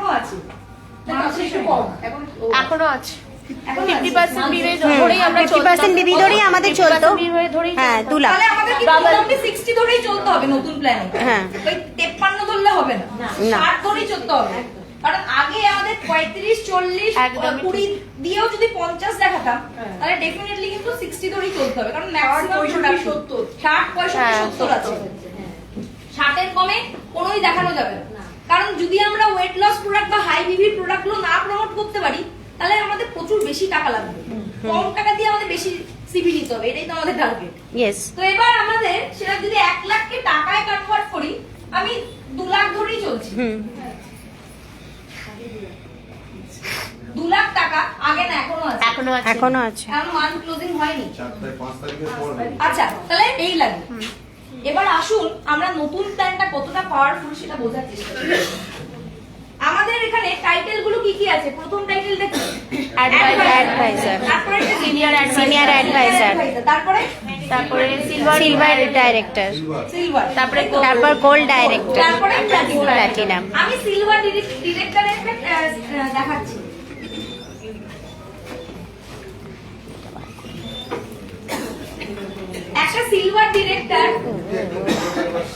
এখনো আছে 50% বিবে ধরেই আমরা 50% বিবি ধরেই আমাদের চলতো। হ্যাঁ 2 লাখ। তাহলে আমাদের কি মোটামুটি 60 ধরেই চলতে হবে নতুন প্ল্যানে? হ্যাঁ। ওই 53 ধরলে হবে না, 60 ধরেই চলতে হবে। কারণ আগে আমাদের 35, 40, 20 দিয়েও যদি 50 দেখাতাম তাহলে ডেফিনেটলি কিন্তু 60 ধরেই চলতে হবে, কারণ ম্যাক্সিমাম 60, 65, 70 আছে। 60 এর কমে কোনোই দেখানো যাবে না। কারণ যদি আমরা ওয়েট লস প্রোডাক্ট বা হাই বিভির প্রোডাক্টগুলো না প্রমোট করতে পারি তাহলে আমাদের প্রচুর বেশি টাকা লাগবে, কম টাকা দিয়ে আমাদের বেশি সিভি নিতে হবে, এটাই তো আমাদের টার্গেট। ইয়েস। তো এবার আমাদের সেটা যদি 1 লাখকে টাকায় কনভার্ট করি, আমি 2 লাখ ধরেই চলছি। 2 লাখ টাকা আগে না এখনো আছে? এখনো আছে। কারণ মান্থ ক্লোজিং হয়নি। 5 তারিখের পর আচ্ছা, তাহলে এই লাগে। এবার আসুন আমরা নতুন প্ল্যানটা কতটা পাওয়ারফুল সেটা বোঝার চেষ্টা করি। আমাদের এখানে টাইটেল গুলো কি কি আছে? প্রথম টাইটেল দেখুন অ্যাডভাইজার, তারপরে সিনিয়র অ্যাডভাইজার, তারপরে সিলভার ডাইরেক্টর, তারপরে গোল্ড ডাইরেক্টর, তারপরে প্ল্যাটিনাম। আমি সিলভার ডিরেক্টরের দেখাচ্ছি। একটা সিলভার ডিরেক্টর,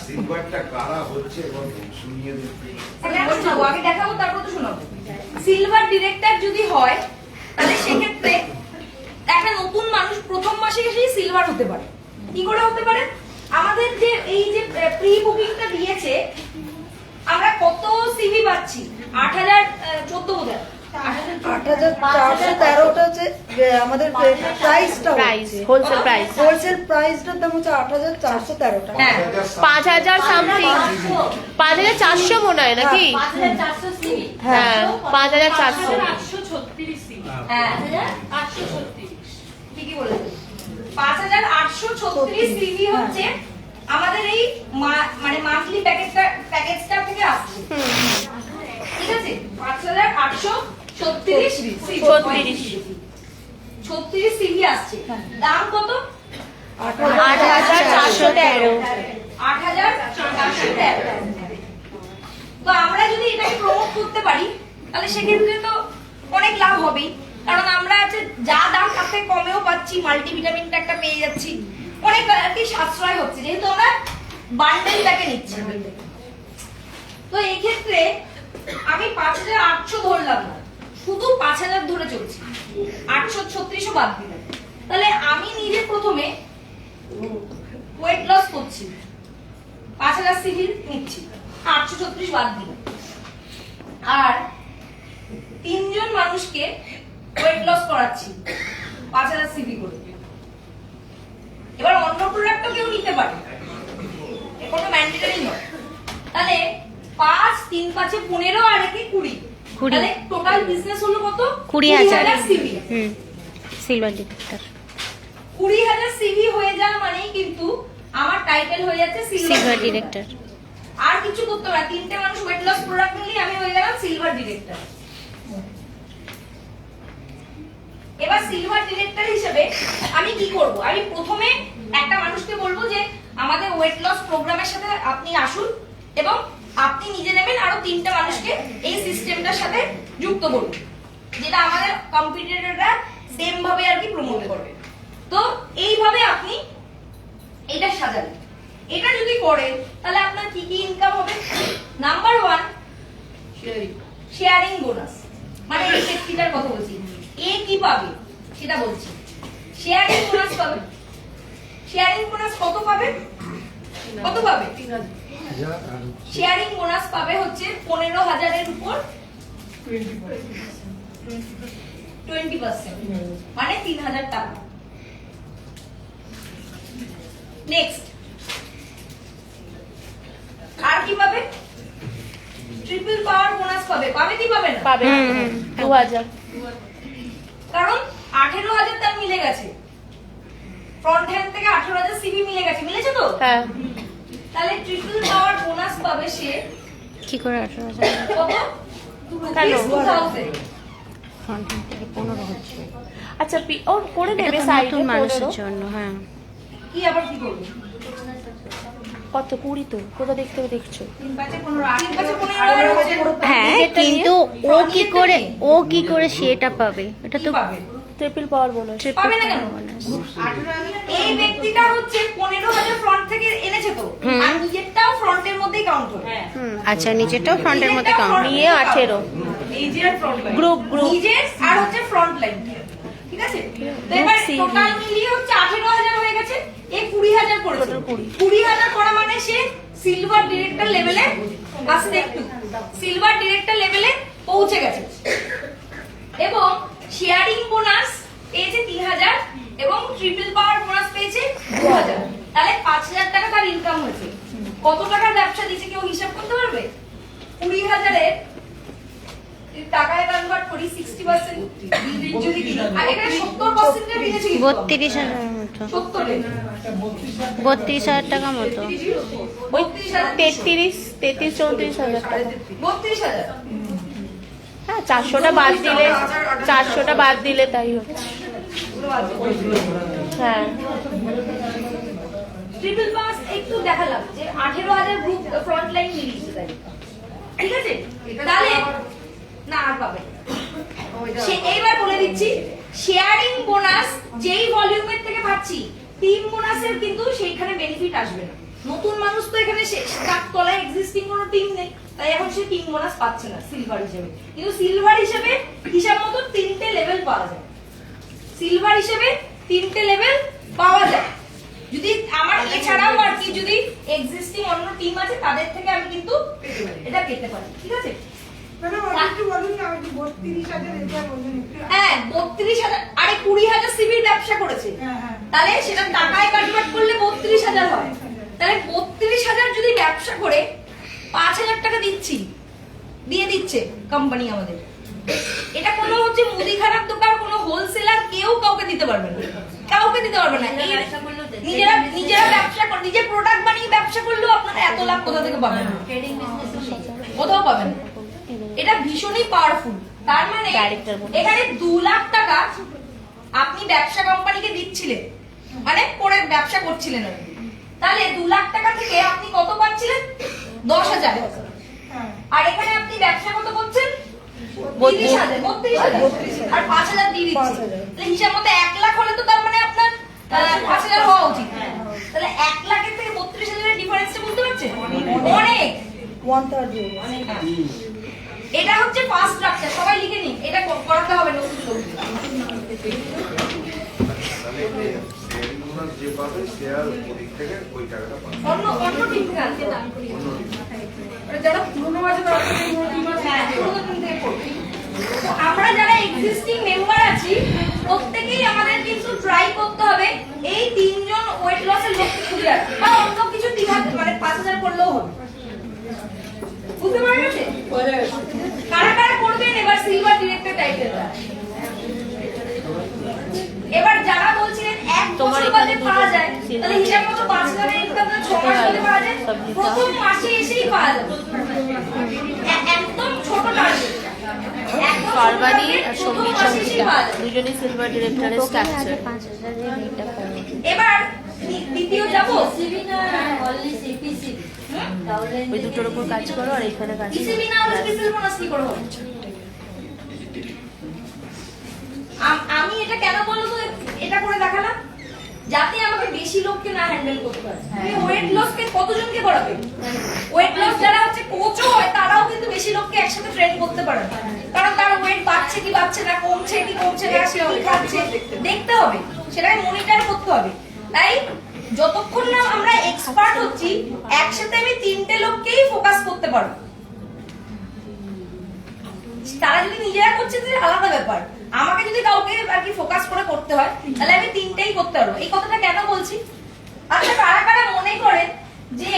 সিলভারটা কারা হচ্ছে এবং শুনিয়ে দিতে আগে দেখাবো তারপর তো শোনাবো। সিলভার ডিরেক্টর যদি হয় তাহলে সেক্ষেত্রে একটা নতুন মানুষ প্রথম মাসে এসেই সিলভার হতে পারে। কি করে হতে পারে? আমাদের যে এই যে প্রি বুকিংটা দিয়েছে আমরা কত সিভি পাচ্ছি? 8,014 বোধহয় 8,413টা হচ্ছে আমাদের প্রাইসটা, হোলসেল প্রাইস, হোলসেল প্রাইসটার দাম হচ্ছে 8,413টা। হ্যাঁ 5,000 সামথিং, 5,400 মনে হয় নাকি? 5,400 সিভি। হ্যাঁ 5,400। 836 সিভি। হ্যাঁ 836। ঠিকই বলেছেন। 5,836 সিভি হচ্ছে আমাদের এই মানে মান্থলি প্যাকেজটা থেকে আসছে। ঠিক আছে, 5,836 সিভি আসছে। দাম কত? 8,413। 8,413। তো আমরা যদি এটাকে প্রমোট করতে পারি তাহলে সেক্ষেত্রে তো অনেক লাভ হবেই, কারণ আমরা আছে যা দাম তার থেকে কমেও পাচ্ছি, মাল্টিভিটামিনটা একটা পেয়ে যাচ্ছি, অনেক আর কি সাশ্রয় হচ্ছে যেহেতু আমরা বান্ডেল প্যাকে নিচ্ছি। তো এই ক্ষেত্রে আমি 5,800 ধরলাম না, শুধু 5,000 ধরে চলছি, 836ও বাদ দিলাম। তাহলে আমি নিজে প্রথমে ওয়েট লস করছি, 5,000 সিভি নিচ্ছি, 836 বাদ দিলাম, আর 3 জন মানুষকে ওয়েট লস করাচ্ছি 5,000 সিভি করে। এবার অন্য প্রোডাক্টও কেউ নিতে পারে, কোনো ম্যান্ডেটরি নয়। তাহলে 5, 3, 5 15 আর 1 20, তাহলে টোটাল বিজনেস হলো কত? 20,000 সিভি। সিলভার ডিরেক্টর 20,000 সিভি হয়ে যাওয়া মানেই কিন্তু আমার টাইটেল হয়ে যাচ্ছে সিলভার ডিরেক্টর। আর কিছু করতে হবে না, 3টে মানুষ ওয়েট লস প্রোডাক্ট নিলেই আমি হয়ে গেলাম সিলভার ডিরেক্টর। এবার সিলভার ডিরেক্টর হিসেবে আমি কি করব? আমি প্রথমে একটা মানুষকে বলবো যে আমাদের ওয়েট লস প্রোগ্রামের সাথে আপনি আসুন এবং আপনি নিজে নেবেন আরো 3টে মানুষকে এই সিস্টেমটার সাথে যুক্ত করুন, যেটা আমাদের কম্পিটিটররা সেম ভাবে আর কি প্রমোট করবে। তো এইভাবে আপনি এটা সাজাবেন। এটা যদি করেন তাহলে আপনার কি কি ইনকাম হবে? নাম্বার 1 শেয়ারিং বোনাস, মানে এই ব্যক্তিটার কথা বলছি। এ কি পাবে সেটা বলছি। শেয়ারিং বোনাস পাবে। শেয়ারিং বোনাস কত পাবে? কত পাবে? শেয়ারিং বোনাস পাবে হচ্ছে 15,000 এর উপর 20%, মানে 3,000 টাকা। নেক্সট আর কি পাবে? ট্রিপল পাওয়ার বোনাস পাবে। পাবে কি পাবে না? পাবে 2000, কারণ 18,000 তার মিলে গেছে, ফ্রন্ট হ্যান্ড থেকে 18,000 সিভি মিলে গেছে। মিলেছে তো? হ্যাঁ। তাহলে ট্রিপল পাওয়ার বোনাস পাবে সে কি করে 18,000? কত? কেন? 2000। ফ্রন্ট এন্ড থেকে 15 হচ্ছে। আচ্ছা ওর করে এটা দেবে তো সাইডে নতুন মানুষের 15। জন্য। হ্যাঁ, কি আবার কি করবে? কত 20 তো কোথা দেখতে হবে দেখছো? 3 5 15 হচ্ছে। হ্যাঁ, কিন্তু ও কি করে সেটা পাবে? এটা তো পাবে ট্রিপল পাওয়ার বোনাস পাবে না কেন? এই ব্যক্তিটা হচ্ছে 15,000 ফ্রন্ট থেকে এনেছে তো, আর নিজেরটাও ফ্রন্টের মধ্যেই কাউন্ট হবে। আচ্ছা, নিচেটাও ফ্রন্টের মধ্যে কাউন্ট। নিয়ে 18 নিজের ফ্রন্ট লাইন, গ্রুপ নিজের আর হচ্ছে ফ্রন্ট লাইন, ঠিক আছে? তো এবার CV টোটাল মিলিয়ে হচ্ছে 18,000 হয়ে গেছে। এই 20,000 করেছে। 20,000 করা মানে সে সিলভার ডিরেক্টর লেভেলে আসতে একটু সিলভার ডিরেক্টর লেভেলে পৌঁছে গেছে। এবং শেয়ারিং বোনাস পেয়েছে 3,000 এবং ট্রিপল পাওয়ার বোনাস পেয়েছে 2,000। তাহলে 5,000 টাকা তার ইনকাম হয়েছে। কত টাকার ব্যবসা দিয়েছে কেউ হিসাব করতে পারবে? 20,000 এর টাকায় কনভার্ট করি 60% যদি দিই, আর এখানে 70% এর দিয়েছে কিন্তু 32,000 মতো। 70 32,000 টাকা মতো। 33 34,000 টাকা। 32,000। হ্যাঁ, 400টা বাদ দিলে তাই হচ্ছে। হ্যাঁ, ট্রিপল পাস একটু দেখালাম যে 18,000 গ্রুপ ফ্রন্ট লাইন মিলিয়েছে তাই, ঠিক আছে? তাহলে না আর পাবে না। সে এইবার বলে দিচ্ছি, শেয়ারিং বোনাস যেই ভলিউমের থেকে পাচ্ছি, টিম বোনাসের কিন্তু সেইখানে বেনিফিট আসবে না। নতুন মানুষ তো এখানে তার তলায় এক্সিস্টিং কোনো টিম নেই, তাই এখন সে টিম বোনাস পাচ্ছে না সিলভার হিসেবে। কিন্তু সিলভার হিসেবে হিসাব মতো 3টে লেভেল পাওয়া যায়। সিলভার হিসেবে 3টে লেভেল পাওয়া যায়। যদি আমার এছাড়াও আর কি যদি এক্সিস্টিং অন্য টিম আছে তাদের থেকে আমি কিন্তু এটা পেতে পারি, ঠিক আছে? হ্যাঁ, 32,000। আরে 20,000 সিভির ব্যবসা করেছে, তাহলে সেটা টাকায় কনভার্ট করলে 32,000 হয়। তাহলে 32,000 যদি ব্যবসা করে 5,000 টাকা দিয়ে দিচ্ছে কোম্পানি আমাদের। এটা কোনো হচ্ছে মুদিখানার দোকান, কোনো হোলসেলার কেউ কাউকে দিতে পারবে না, কাউকে দিতে পারবে না। নিজেরা ব্যবসা করে, নিজের প্রোডাক্ট বানিয়ে ব্যবসা করলেও আপনারা এত লাভ কোথা থেকে পাবেন? কোথাও পাবেন না। এটা ভীষণই পাওয়ারফুল। তার মানে এখানে 2 লাখ টাকা আপনি ব্যবসা কোম্পানিকে দিচ্ছিলেন, মানে করে ব্যবসা করছিলেন আর কি। তাহলে 2 লাখ টাকা থেকে আপনি কত পাচ্ছিলেন? 10,000। আর এখানে আপনি ব্যবসা কত করছেন? 32,000 আর 5,000 দিয়ে দিচ্ছেন। তাহলে হিসাব মতো 1 লাখ হলে তো তার মানে আপনার 5,000 হওয়া উচিত। তাহলে 1 লাখের থেকে 32,000 এর ডিফারেন্সটা বুঝতে পারছেন? অনেক। এটা হচ্ছে ফার্স্ট স্ট্রাকচার, সবাই লিখে নিন। এটা করাতে হবে নতুন লোক। যে পাবে শেয়ার ওদিক থেকে ওই টাকাটা পাবে। অন্য টিম থেকে আনতে দাম করি। যারা পুরনো আছে তারা পুরনো টিম থেকে করবে। তো আমরা যারা এক্সিস্টিং মেম্বার আছি প্রত্যেকেই আমাদের কিন্তু ট্রাই করতে হবে এই 3 জন ওয়েট লসের লক্ষ্য খুঁজে রাখতে, বা অন্য কিছু 3,000 মানে 5,000 করলেও হবে। বুঝতে পারছেন? কারা কারা করবেন এবার সিলভার ডিরেক্টর টাইটেলটা? এবার যারা বলছিলেন 1 বছর বাদে পাওয়া যায়, তাহলে হিসাব মতো 5,000 এর ইনকাম 6 মাস বাদে পাওয়া যায়, প্রথম মাসে এসেই পাওয়া যাবে। একদম ছোট টার্গেট। ফারবানি আর সঙ্গীত সঙ্গীতা দুজনেই সিলভার ডিরেক্টরের স্ট্রাকচার। 5,000-এর এটা কমে। এবার দ্বিতীয় যাবো সিভি না অনলি সিপিসি তাহলে ওই দুটোর উপর কাজ করো আর এখানে কাজ করো। ইসিবি না হলে স্পেশাল বোনাস কি করে হবে? আমি এটা কেন বললো তো এটা করে দেখালাম যাতে আমাকে বেশি লোককে না হ্যান্ডেল করতে হয়। তুমি ওয়েট লস কে কতজনকে করাবে? ওয়েট লস যারা হচ্ছে কোচও হয় তারাও কিন্তু বেশি লোককে একসাথে ট্রেন করতে পারে না। কারণ তার ওয়েট বাড়ছে কি বাড়ছে না, কমছে কি কমছে না, সে কি খাচ্ছে দেখতে হবে, সেটাকে মনিটর করতে হবে। তাই যতক্ষণ না আমরা এক্সপার্ট হচ্ছি একসাথে আমি 3টে লোককেই ফোকাস করতে পারবো। তারা যদি নিজেরা করছে যে আলাদা ব্যাপার, আমাকে যদি কাউকে আর কি ফোকাস করে করতে হয় তাহলে আমি 3টেই করতে পারবো। এই কথাটা কেন বলছি? আচ্ছা কারা কারা মনে করেন যে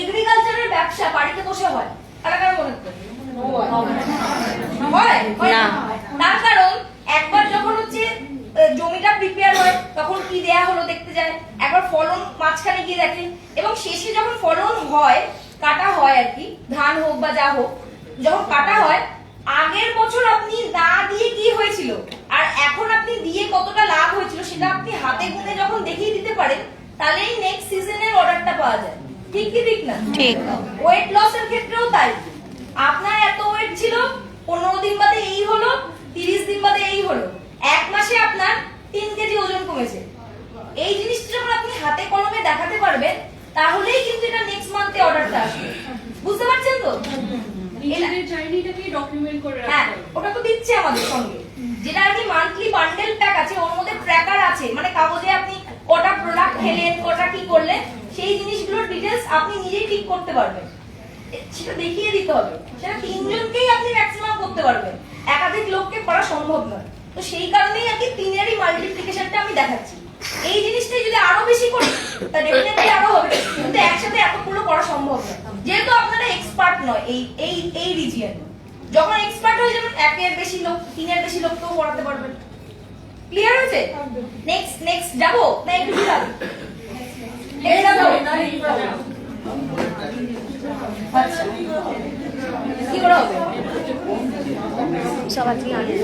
এগ্রিকালচারের ব্যবসা বাড়িতে বসে হয়? কারা কারা মনে করেন? হয় না। তার কারণ একবার যখন হচ্ছে জমিটা প্রিপেয়ার হয় তখন কি দেয়া হলো দেখতে যায়, একবার ফলন মাঝখানে গিয়ে দেখেন, এবং শেষে যখন ফলন হয় কাটা হয় আর কি, ধান হোক বা যা হোক, যখন কাটা হয় আগের বছর আপনি না দিয়ে কি হয়েছিল আর এখন আপনি দিয়ে কতটা লাভ হয়েছিল সেটা আপনি হাতে গুনে যখন দেখিয়ে দিতে পারেন তাহলেই নেক্সট সিজনের অর্ডারটা পাওয়া যায়। ঠিক কি ঠিক না? ঠিক। ওয়েট লসের ক্ষেত্রেও তাই। আপনার এত ওয়েট ছিল, 15 দিন বাদে এই হলো, 30 দিন বাদে এই হলো, এক মাসে আপনার 3 কেজি ওজন কমেছে। এই জিনিসটা যখন আপনি হাতে কলমে দেখাতে পারবেন তাহলেই কিন্তু এটা নেক্সট মান্থে অর্ডারটা আসবে। বুঝতে পারছেন তো? হ্যাঁ, ওটা তো দিচ্ছে আমাদের সঙ্গে, যেটা আর কি মান্থলি বান্ডেল প্যাক আছে, ওর মধ্যে ট্র্যাকার আছে, মানে কাগজে আপনি কটা প্রোডাক্ট খেলেন, কটা কি করলেন, সেই জিনিসগুলোর ডিটেলস আপনি নিজেই ঠিক করতে পারবেন। সেটা দেখিয়ে দিতে হবে। সেটা 3 জনকেই আপনি ম্যাক্সিমাম করতে পারবেন, একাধিক লোককে করা সম্ভব নয়। তো সেই কারণেই আর কি 3-এরই মাল্টিপ্লিকেশনটা আমি দেখাচ্ছি। এই জিনিসটাই যদি আরো বেশি করি তা ডেফিনেটলি আরো হবে, কিন্তু একসাথে এতগুলো করা সম্ভব নয়, যেহেতু আপনারা এক্সপার্ট নয় এই রিজিয়নে। যখন এক্সপার্ট হয়ে যাবেন 1-এর বেশি লোক, 3-এর বেশি লোককেও পড়াতে পারবেন। ক্লিয়ার হয়েছে? নেক্সট যাবো না একটু দিলাম? আচ্ছা কি করা হবে? সব আজকে আগে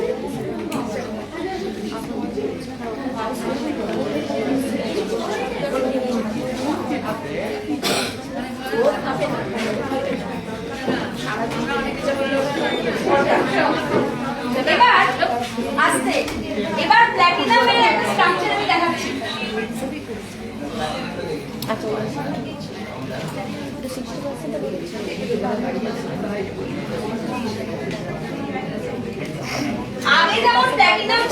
এবার আস্তে এবার প্ল্যাটিনামের একটা স্ট্রাকচার আমি দেখাচ্ছি। আগে যেমন প্ল্যাটিনাম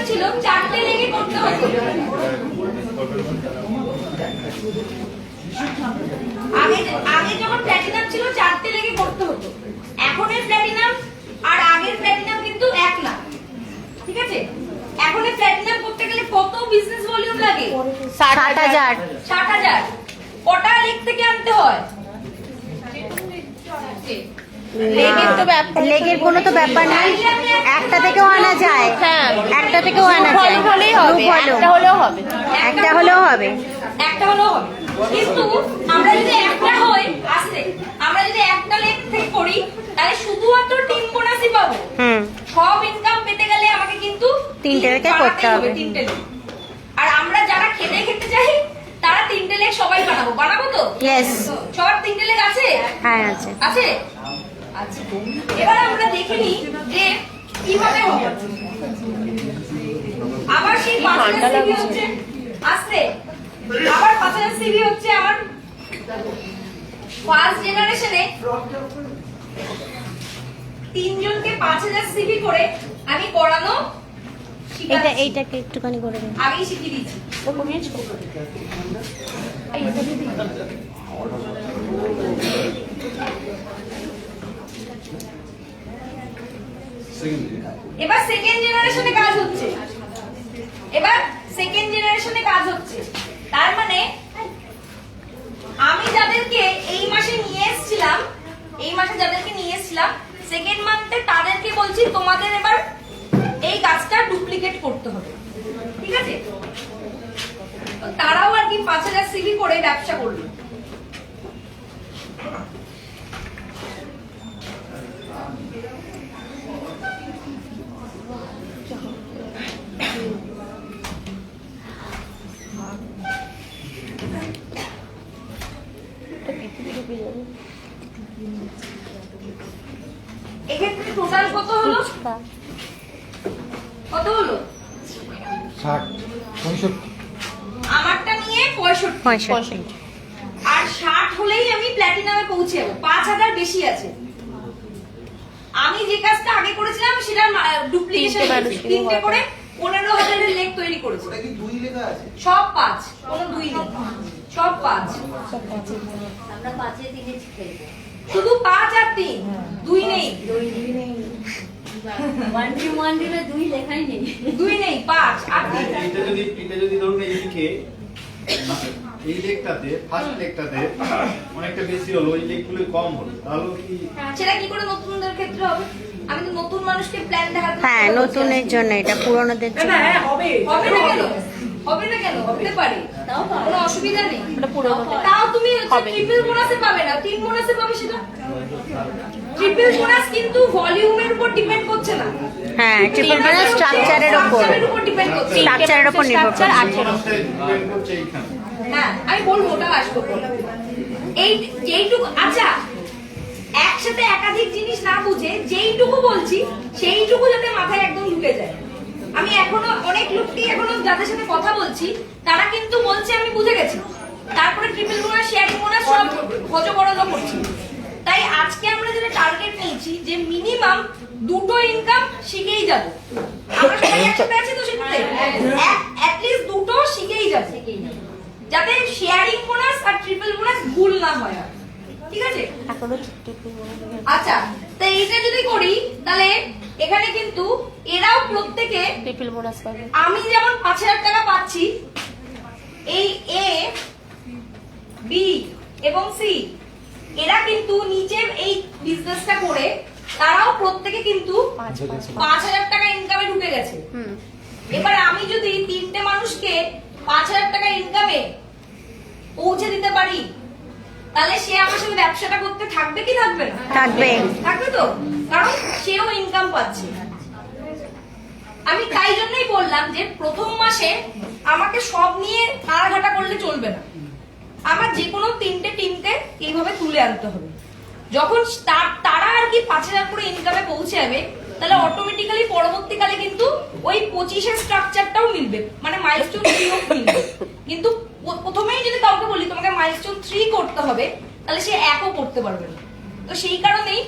ছিল 4টে লেগে করতে হতো। আগে যখন প্ল্যাটিনাম ছিল 4টে লেগে করতে হতো, এখনের প্ল্যাটিনাম আর আগের প্ল্যাটিনাম কিন্তু এক না। ঠিক আছে? এখনের প্ল্যাটিনাম করতে গেলে কত বিজনেস ভলিউম লাগে? 60,000। কটা লেগ থেকে আনতে হয়? লেগের কোনো তো ব্যাপার নাই, একটা থেকেও আনা যায়। হ্যাঁ, একটা থেকেও আনা যায়, হলেই হবে, একটা হলেও হবে। একটা হলেও হবে। কিন্তু আমরা যদি একটা হয় আসতে, আমরা যদি একটা লেগ থেকে করি তাহলে শুধুমাত্র টিম বোনাসই পাবো। সব ইনকাম পেতে গেলে আমাকে কিন্তু 3টে লেগে করতে হবে। 3টে লেগ। আর আমরা যারা খেতে চাই তারা 3টে লেগ সবাই বানাবো তো? ইয়েস। সবার 3টে লেগ আছে? হ্যাঁ আছে। আছে? আচ্ছা, এবার আমরা দেখে নিই যে কিভাবে হবে। আবার সেই 5,000 সিভি হচ্ছে আসছে, আবার 5,000 সিভি হচ্ছে আমার ফার্স্ট জেনারেশনে 3 জনকে 5,000 সিভি করে আমি পড়ানো এইটাকে একটুখানি করে দিন। আগেই শিখিয়ে দিচ্ছি। এবার সেকেন্ড জেনারেশনে কাজ হচ্ছে। তার মানে আমি যাদেরকে এই মাসে নিয়ে এসেছিলাম সেকেন্ড মান্থে তাদেরকে বলছি তোমাদের এবার এই কাজটা ডুপ্লিকেট করতে হবে। ঠিক আছে? তারাও আর কি 5,000 সিভি করে ব্যবসা করলো। এক্ষেত্রে টোটাল কত হলো? কত হলো? 60 65 আমারটা নিয়ে 65 আর 60 হলেই আমি প্ল্যাটিনামে পৌঁছে যাবো। 5000 বেশি আছে। আমি যে কাজটা আগে করেছিলাম সেটা ডুপ্লিকেশন, তিনটে করে 15000 এর লেগ তৈরি করেছি। ওটা কি 2 লেখা আছে? সব 5, কোনো 2 নেই, সব 5। আমরা 5-এ 3-এ খেলবো। শুধু 5 আর 3, 2 নেই। 1 দিলে 2 লেখাই নেই। 2 নেই, 5 আর 3। এটা যদি ধরুন এইদিকে এই লেগটাতে ফার্স্ট লেগটাতে অনেকটা বেশি হলো, ওই লেগগুলো কম হলো, তাহলে কি সেটা কি করে নতুনদের ক্ষেত্রে হবে? আমি তো নতুন মানুষকে প্ল্যান দেখাতে। হ্যাঁ, নতুনের জন্য, এটা পুরনোদের জন্য। হ্যাঁ হবে। হবে না কেন? হবে না কেন? হতে পারে, কোনো অসুবিধা নেই। তাও তুমি ট্রিপল বোনাসে পাবে না, 3 বোনাসে পাবে সেটা। ট্রিপল বোনাস কিন্তু ভলিউমের উপর ডিপেন্ড করছে না। হ্যাঁ, ট্রিপল বোনাস স্ট্রাকচারের উপর ডিপেন্ড করছে। স্ট্রাকচারের উপর নির্ভর করে। ডিপেন্ড করছে এইখানে। হ্যাঁ, আমি বলবো, ওটা আসবো। এই যেইটুকু, আচ্ছা একসাথে একাধিক জিনিস না বুঝে যেইটুকু বলছি সেইটুকু যাতে মাথায় একদম ঢুকে যায়। আমি এখনো অনেক লোককে, এখনো যাদের সাথে কথা বলছি তারা কিন্তু বলছে আমি বুঝে গেছি, তারপরে ট্রিপল বোনাস, শেয়ারিং বোনাস সব হজবরল করছি। তাই আজকে আমরা যেটা টার্গেট নিয়েছি যে মিনিমাম 2টো ইনকাম শিখেই যাব। আমরা সবাই একসাথে আছি তো সেটাতে, অ্যাটলিস্ট 2টো শিখেই যাব, যাতে শেয়ারিং বোনাস আর ট্রিপল বোনাস ভুল না হয়। ঠিক আছে? আচ্ছা, তো এইটা যদি করি তাহলে এখানে কিন্তু এরাও প্রত্যেকে ট্রিপল বোনাস পাবে। আমি যেমন 5000 টাকা পাচ্ছি, এই এ, বি এবং সি এরা কিন্তু নিচে এই বিজনেসটা করে তারাও প্রত্যেকে কিন্তু 5000 টাকা ইনকামে ঢুকে গেছে। এবার আমি যদি 3টে মানুষকে 5000 টাকা ইনকামে পৌঁছে দিতে পারি তাহলে সে আমার সাথে ব্যবসাটা করতে থাকবে কি থাকবে না? থাকবে। থাকবে তো, কারণ সেও ইনকাম পাচ্ছে। আমি তাই জন্যই বললাম যে প্রথম মাসে আমাকে সব নিয়ে নাড়াঘাটা করলে চলবে না। আমার যে কোনো 3টে টিমকে এইভাবে তুলে আনতে হবে। যখন তারা আর কি 5000 করে ইনকামে পৌঁছে যাবে তাহলে অটোমেটিক্যালি পরবর্তীকালে কিন্তু ওই 25-এর স্ট্রাকচারটাও মিলবে, মানে মাইলস্টোন 3ও মিলবে। কিন্তু প্রথমেই যদি কাউকে বলি তোমাকে মাইলস্টোন 3 করতে হবে তাহলে সে 1ও করতে পারবে না। তো সেই কারণেই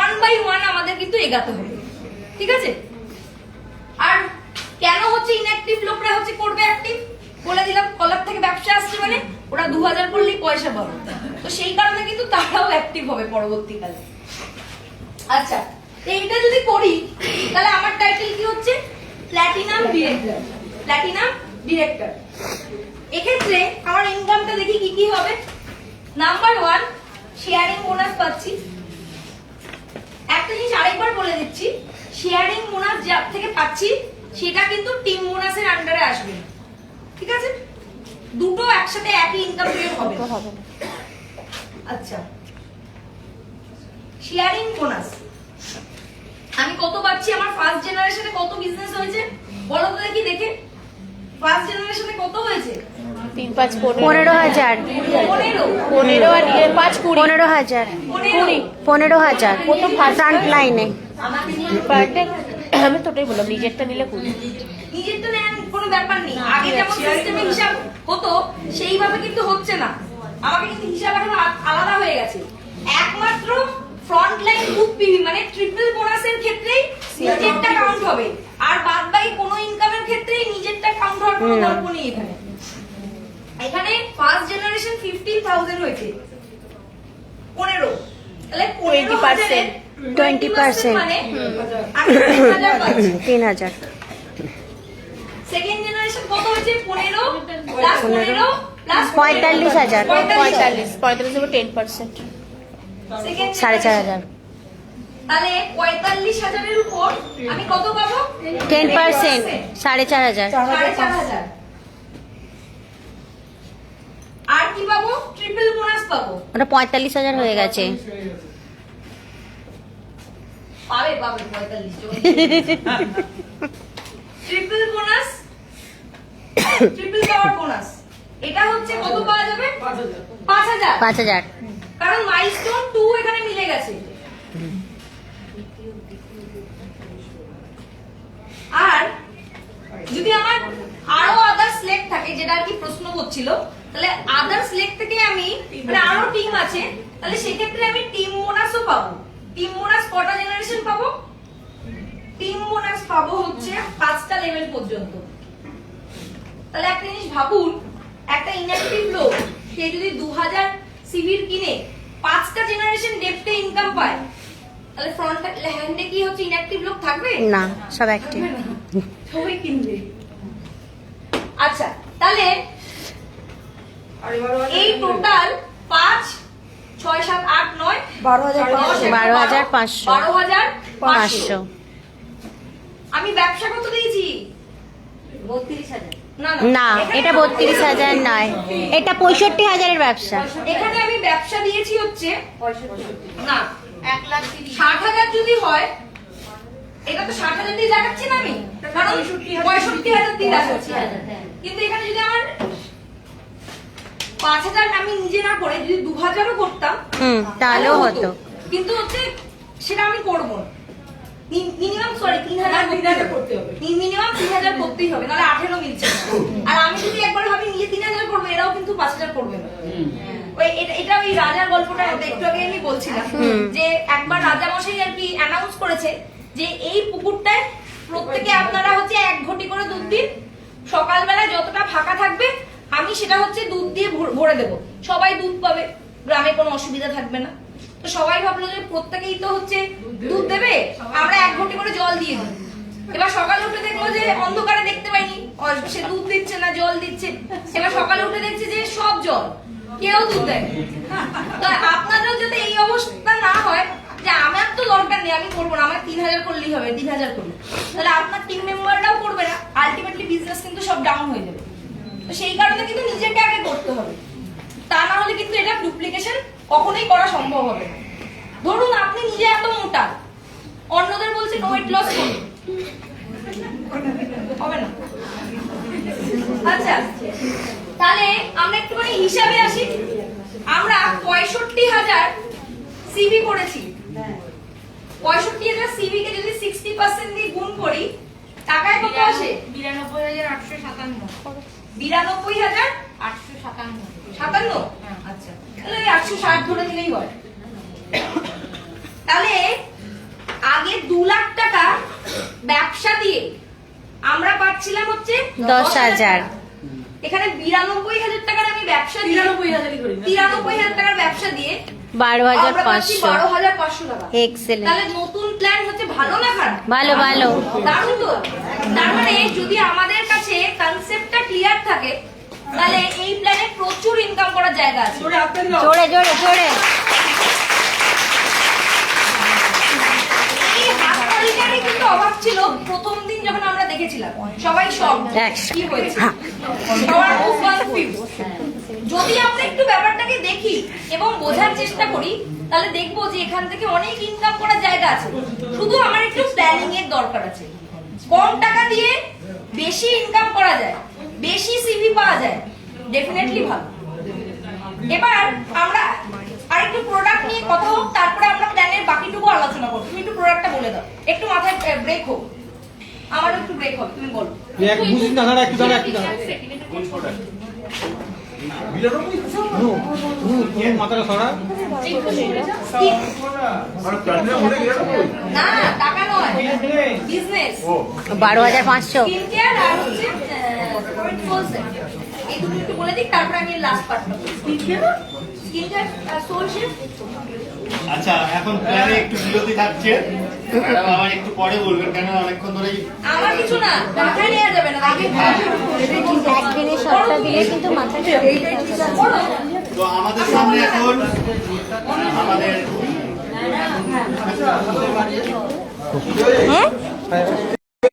1 বাই 1 আমাদের কিন্তু এগাতে হবে। ঠিক আছে? আর কেন হচ্ছে ইনঅ্যাক্টিভ লোকরা হচ্ছে করবে অ্যাক্টিভ? বলে দিলাম, কলার থেকে ব্যবসা আসছে মানে ওরা 2000 করলেই পয়সা পাবে, তো সেই কারণে কিন্তু তারাও অ্যাক্টিভ হবে পরবর্তীকালে। আচ্ছা, এইটা যদি করি তাহলে আমার টাইটেল কি হচ্ছে? Platinum director. Platinum director. এক্ষেত্রে আমার ইনকামটা দেখি কি কি হবে। নাম্বার 1, শেয়ারিং বোনাস পাচ্ছি। একটা জিনিস আরেকবার বলে দিচ্ছি, শেয়ারিং বোনাস যার থেকে পাচ্ছি সেটা কিন্তু টিম বোনাসের আন্ডারে আসবে। ঠিক আছে? দুটো একসাথে একই ইনকাম দিয়ে হবে। আচ্ছা, শেয়ারিং বোনাস আমি কত পাচ্ছি? আমার ফার্স্ট জেনারেশনে কত বিজনেস হয়েছে বলো তো দেখি, দেখে ফার্স্ট জেনারেশনে কত হয়েছে? 3, 5, 15,000 15 আর 5, 20 15,000 15,000 প্রথম ফ্রন্ট লাইনে। আমি তো ওটাই বললাম, নিজেরটা নিলে 20। নিজেরটা নেন কোনো ব্যাপার নেই। আগে যেমন সিস্টেমে হিসাব হতো সেইভাবে কিন্তু হচ্ছে না। আমাকে কিন্তু হিসাব এখন আলাদা হয়ে গেছে। একমাত্র ফ্রন্ট লাইন গ্রুপ পিভি মানে ট্রিপল বোনাসের ক্ষেত্রেই নিজেরটা কাউন্ট হবে, আর বাদ বাকি কোনো ইনকামের ক্ষেত্রেই নিজেরটা কাউন্ট হওয়ার কোনো গল্প নেই। এখানে এখানে ফার্স্ট জেনারেশন 15,000 হয়েছে, 15 তাহলে 20% মানে আমি 3000 পাচ্ছি। 3,000। সেকেন্ড জেনারেশন কত হয়েছে? 15 প্লাস 15 প্লাস 45,000 45 হবে 10%। সেকেন্ড 4,500। তাহলে 45,000 এর উপর আমি কত পাবো? 10% 4,500। 4,500। আর কি পাবো? ট্রিপল বোনাস পাবো। ওটা 45,000 হয়ে গেছে। পাবে 45 ট্রিপল বোনাস, ট্রিপল পাওয়ার বোনাস, এটা হচ্ছে কত পাওয়া যাবে? 5,000। 5,000। কারণ মাইলস্টোন 2 এখানে মিলে গেছে। আর যদি আমার আরো আদার সিলেক্ট থাকে, যেটা আর কি প্রশ্ন করছিল, তাহলে আদার সিলেক্ট থেকে আমি মানে আরো টিম আছে, তাহলে সেক্ষেত্রে আমি টিম বোনাসও পাবো। টিম বোনাস কটা জেনারেশন পাবো? টিম বোনাস পাবো হচ্ছে 5টা লেভেল পর্যন্ত। তাহলে একটা জিনিস ভাবুন, একটা ইনঅ্যাক্টিভ লোক সে যদি 2000 সিভির কিনে 5টা জেনারেশন ডেপ্টে ইনকাম পায়, তাহলে ফ্রন্ট হ্যান্ডে কি হচ্ছে ইনঅ্যাক্টিভ লোক থাকবে না, সব অ্যাক্টিভ। সবাই কিনবে। আচ্ছা, তাহলে এই টোটাল 5 6 7 8 9 12,500 12,500। আমি ব্যবসা কত দিয়েছি? 32,000। না, এটা 32,000 নয়, এটা 65,000-এর ব্যবসা। এখানে আমি ব্যবসা দিয়েছি হচ্ছে 65,000 না 60,000 যদি হয়, এটা তো 60,000 দিয়ে দেখাচ্ছি না আমি, কারণ 65,000 দিয়ে দেখাচ্ছি। কিন্তু এখানে যদি আমার 5,000 আমি নিজে না করে যদি 2,000ও করতাম তাহলেও হতো, কিন্তু হচ্ছে সেটা আমি করব না। মিনিমাম 3,000 করতে হবে, মিনিমাম 3,000 করতেই হবে, নাহলে 18 মিলছে না। আর আমি যদি একবার ভাবি নিজে 3,000 করবো, এরাও কিন্তু 5,000 করবে না। এটা ওই রাজার গল্পটা একটু আগে আমি বলছিলাম, যে একবার রাজা মশাই আর কি অ্যানাউন্স করেছে যে এই পুকুরটায় প্রত্যেকে আপনারা হচ্ছে 1 ঘটি করে দুধ দিন, সকালবেলা যতটা ফাঁকা থাকবে আমি সেটা হচ্ছে দুধ দিয়ে ভরে দেবো, সবাই দুধ পাবে, গ্রামে কোনো অসুবিধা থাকবে না। তো সবাই ভাবলো যে প্রত্যেকেই তো হচ্ছে দুধ দেবে, আমরা 1 ঘটি করে জল দিয়ে দিই। এবার সকালে উঠে দেখলো যে অন্ধকারে দেখতে পাইনি, সে দুধ দিচ্ছে না জল দিচ্ছে। এবার সকালে উঠে দেখছে যে সব জল, কেউ দুধ দেয়। তো আপনাদেরও যাতে এই অবস্থা না হয় যে আমার তো দরকার নেই, আমি করবো না, আমার 3,000 করলেই হবে, 3,000 করলে, তাহলে আপনার টিম মেম্বাররাও করবে না, আলটিমেটলি বিজনেস কিন্তু সব ডাউন হয়ে যাবে। তো সেই কারণে কিন্তু নিজেকে আগে করতে হবে, তা না হলে কিন্তু এটা ডুপ্লিকেশন কখনোই করা সম্ভব হবে না। ধরুন আপনি নিজে এত মোটা, অন্যদের বলছেন ওয়েট লস করুন, হবে না। আচ্ছা, তাহলে আমরা একটুখানি হিসাবে আসি। আমরা 65,000 সিভি করেছি, 65,000 সিভি কে যদি 60% দিয়ে গুণ করি, টাকায় কত আসে? 92,857। 92,857। আচ্ছা, তাহলে 860 ধরে দিলেই হয়। তাহলে আগে 2 লাখ টাকা ব্যবসা দিয়ে আমরা পাচ্ছিলাম হচ্ছে 10,000। এখানে 92,000 টাকার আমি ব্যবসা দিয়ে 93,000 টাকার ব্যবসা দিয়ে 12,500। 12,500 টাকা। এক্সেলেন্ট। তাহলে নতুন প্ল্যান হচ্ছে ভালো না খারাপ? ভালো ভালো, দারুণ তো। তার মানে যদি আমাদের কাছে কনসেপ্টটা ক্লিয়ার থাকে, তাহলে এই প্ল্যানে প্রচুর ইনকাম করার জায়গা আছে। জোরে জোরে জোরে। এই হাততালিটারই কিন্তু অভাব ছিল প্রথম দিন যখন আমরা দেখেছিলাম, সবাই সব কি হয়েছে, সবার খুব কনফিউজ। যদি আমরা একটু ব্যাপারটাকে দেখি এবং বোঝার চেষ্টা করি, তাহলে দেখবো যে এখান থেকে অনেক ইনকাম করার জায়গা আছে, শুধু আমার একটু প্ল্যানিং এর দরকার আছে। কম টাকা দিয়ে বেশি ইনকাম করা যায়, বেশি সিভি পাওয়া যায়, ডেফিনেটলি ভালো। এবার আমরা আরেকটু প্রোডাক্ট নিয়ে কথা হোক, তারপরে আমরা প্ল্যানের বাকিটুকু আলোচনা করব। তুমি একটু প্রোডাক্টটা বলে দাও, একটু মাথায় ব্রেক হোক, আমারও একটু ব্রেক হবে, তুমি বলো। বুঝিস না, দাঁড়া একটু, দাঁড়া একটু, দাঁড়া। কোন প্রোডাক্ট? মাথাটা সরা। না টাকা নয়, বিজনেস। 12,500। স্কিন কেয়ার আর হচ্ছে সোল সেট, এই দুটো একটু বলে দিই, তারপরে আমি লাস্ট পার্টটা বলবো। Skin care soul set. আচ্ছা, এখন প্ল্যানে একটু বিরতি থাকছে, ম্যাডাম আবার একটু পরে বলবেন, কেন অনেকক্ষণ ধরেই আমার কিছু না, মাথায় নেওয়া যাবে না, আগে একদিনের শর্টটা দিলে কিন্তু মাথায় তো আমাদের সামনে এখন আমাদের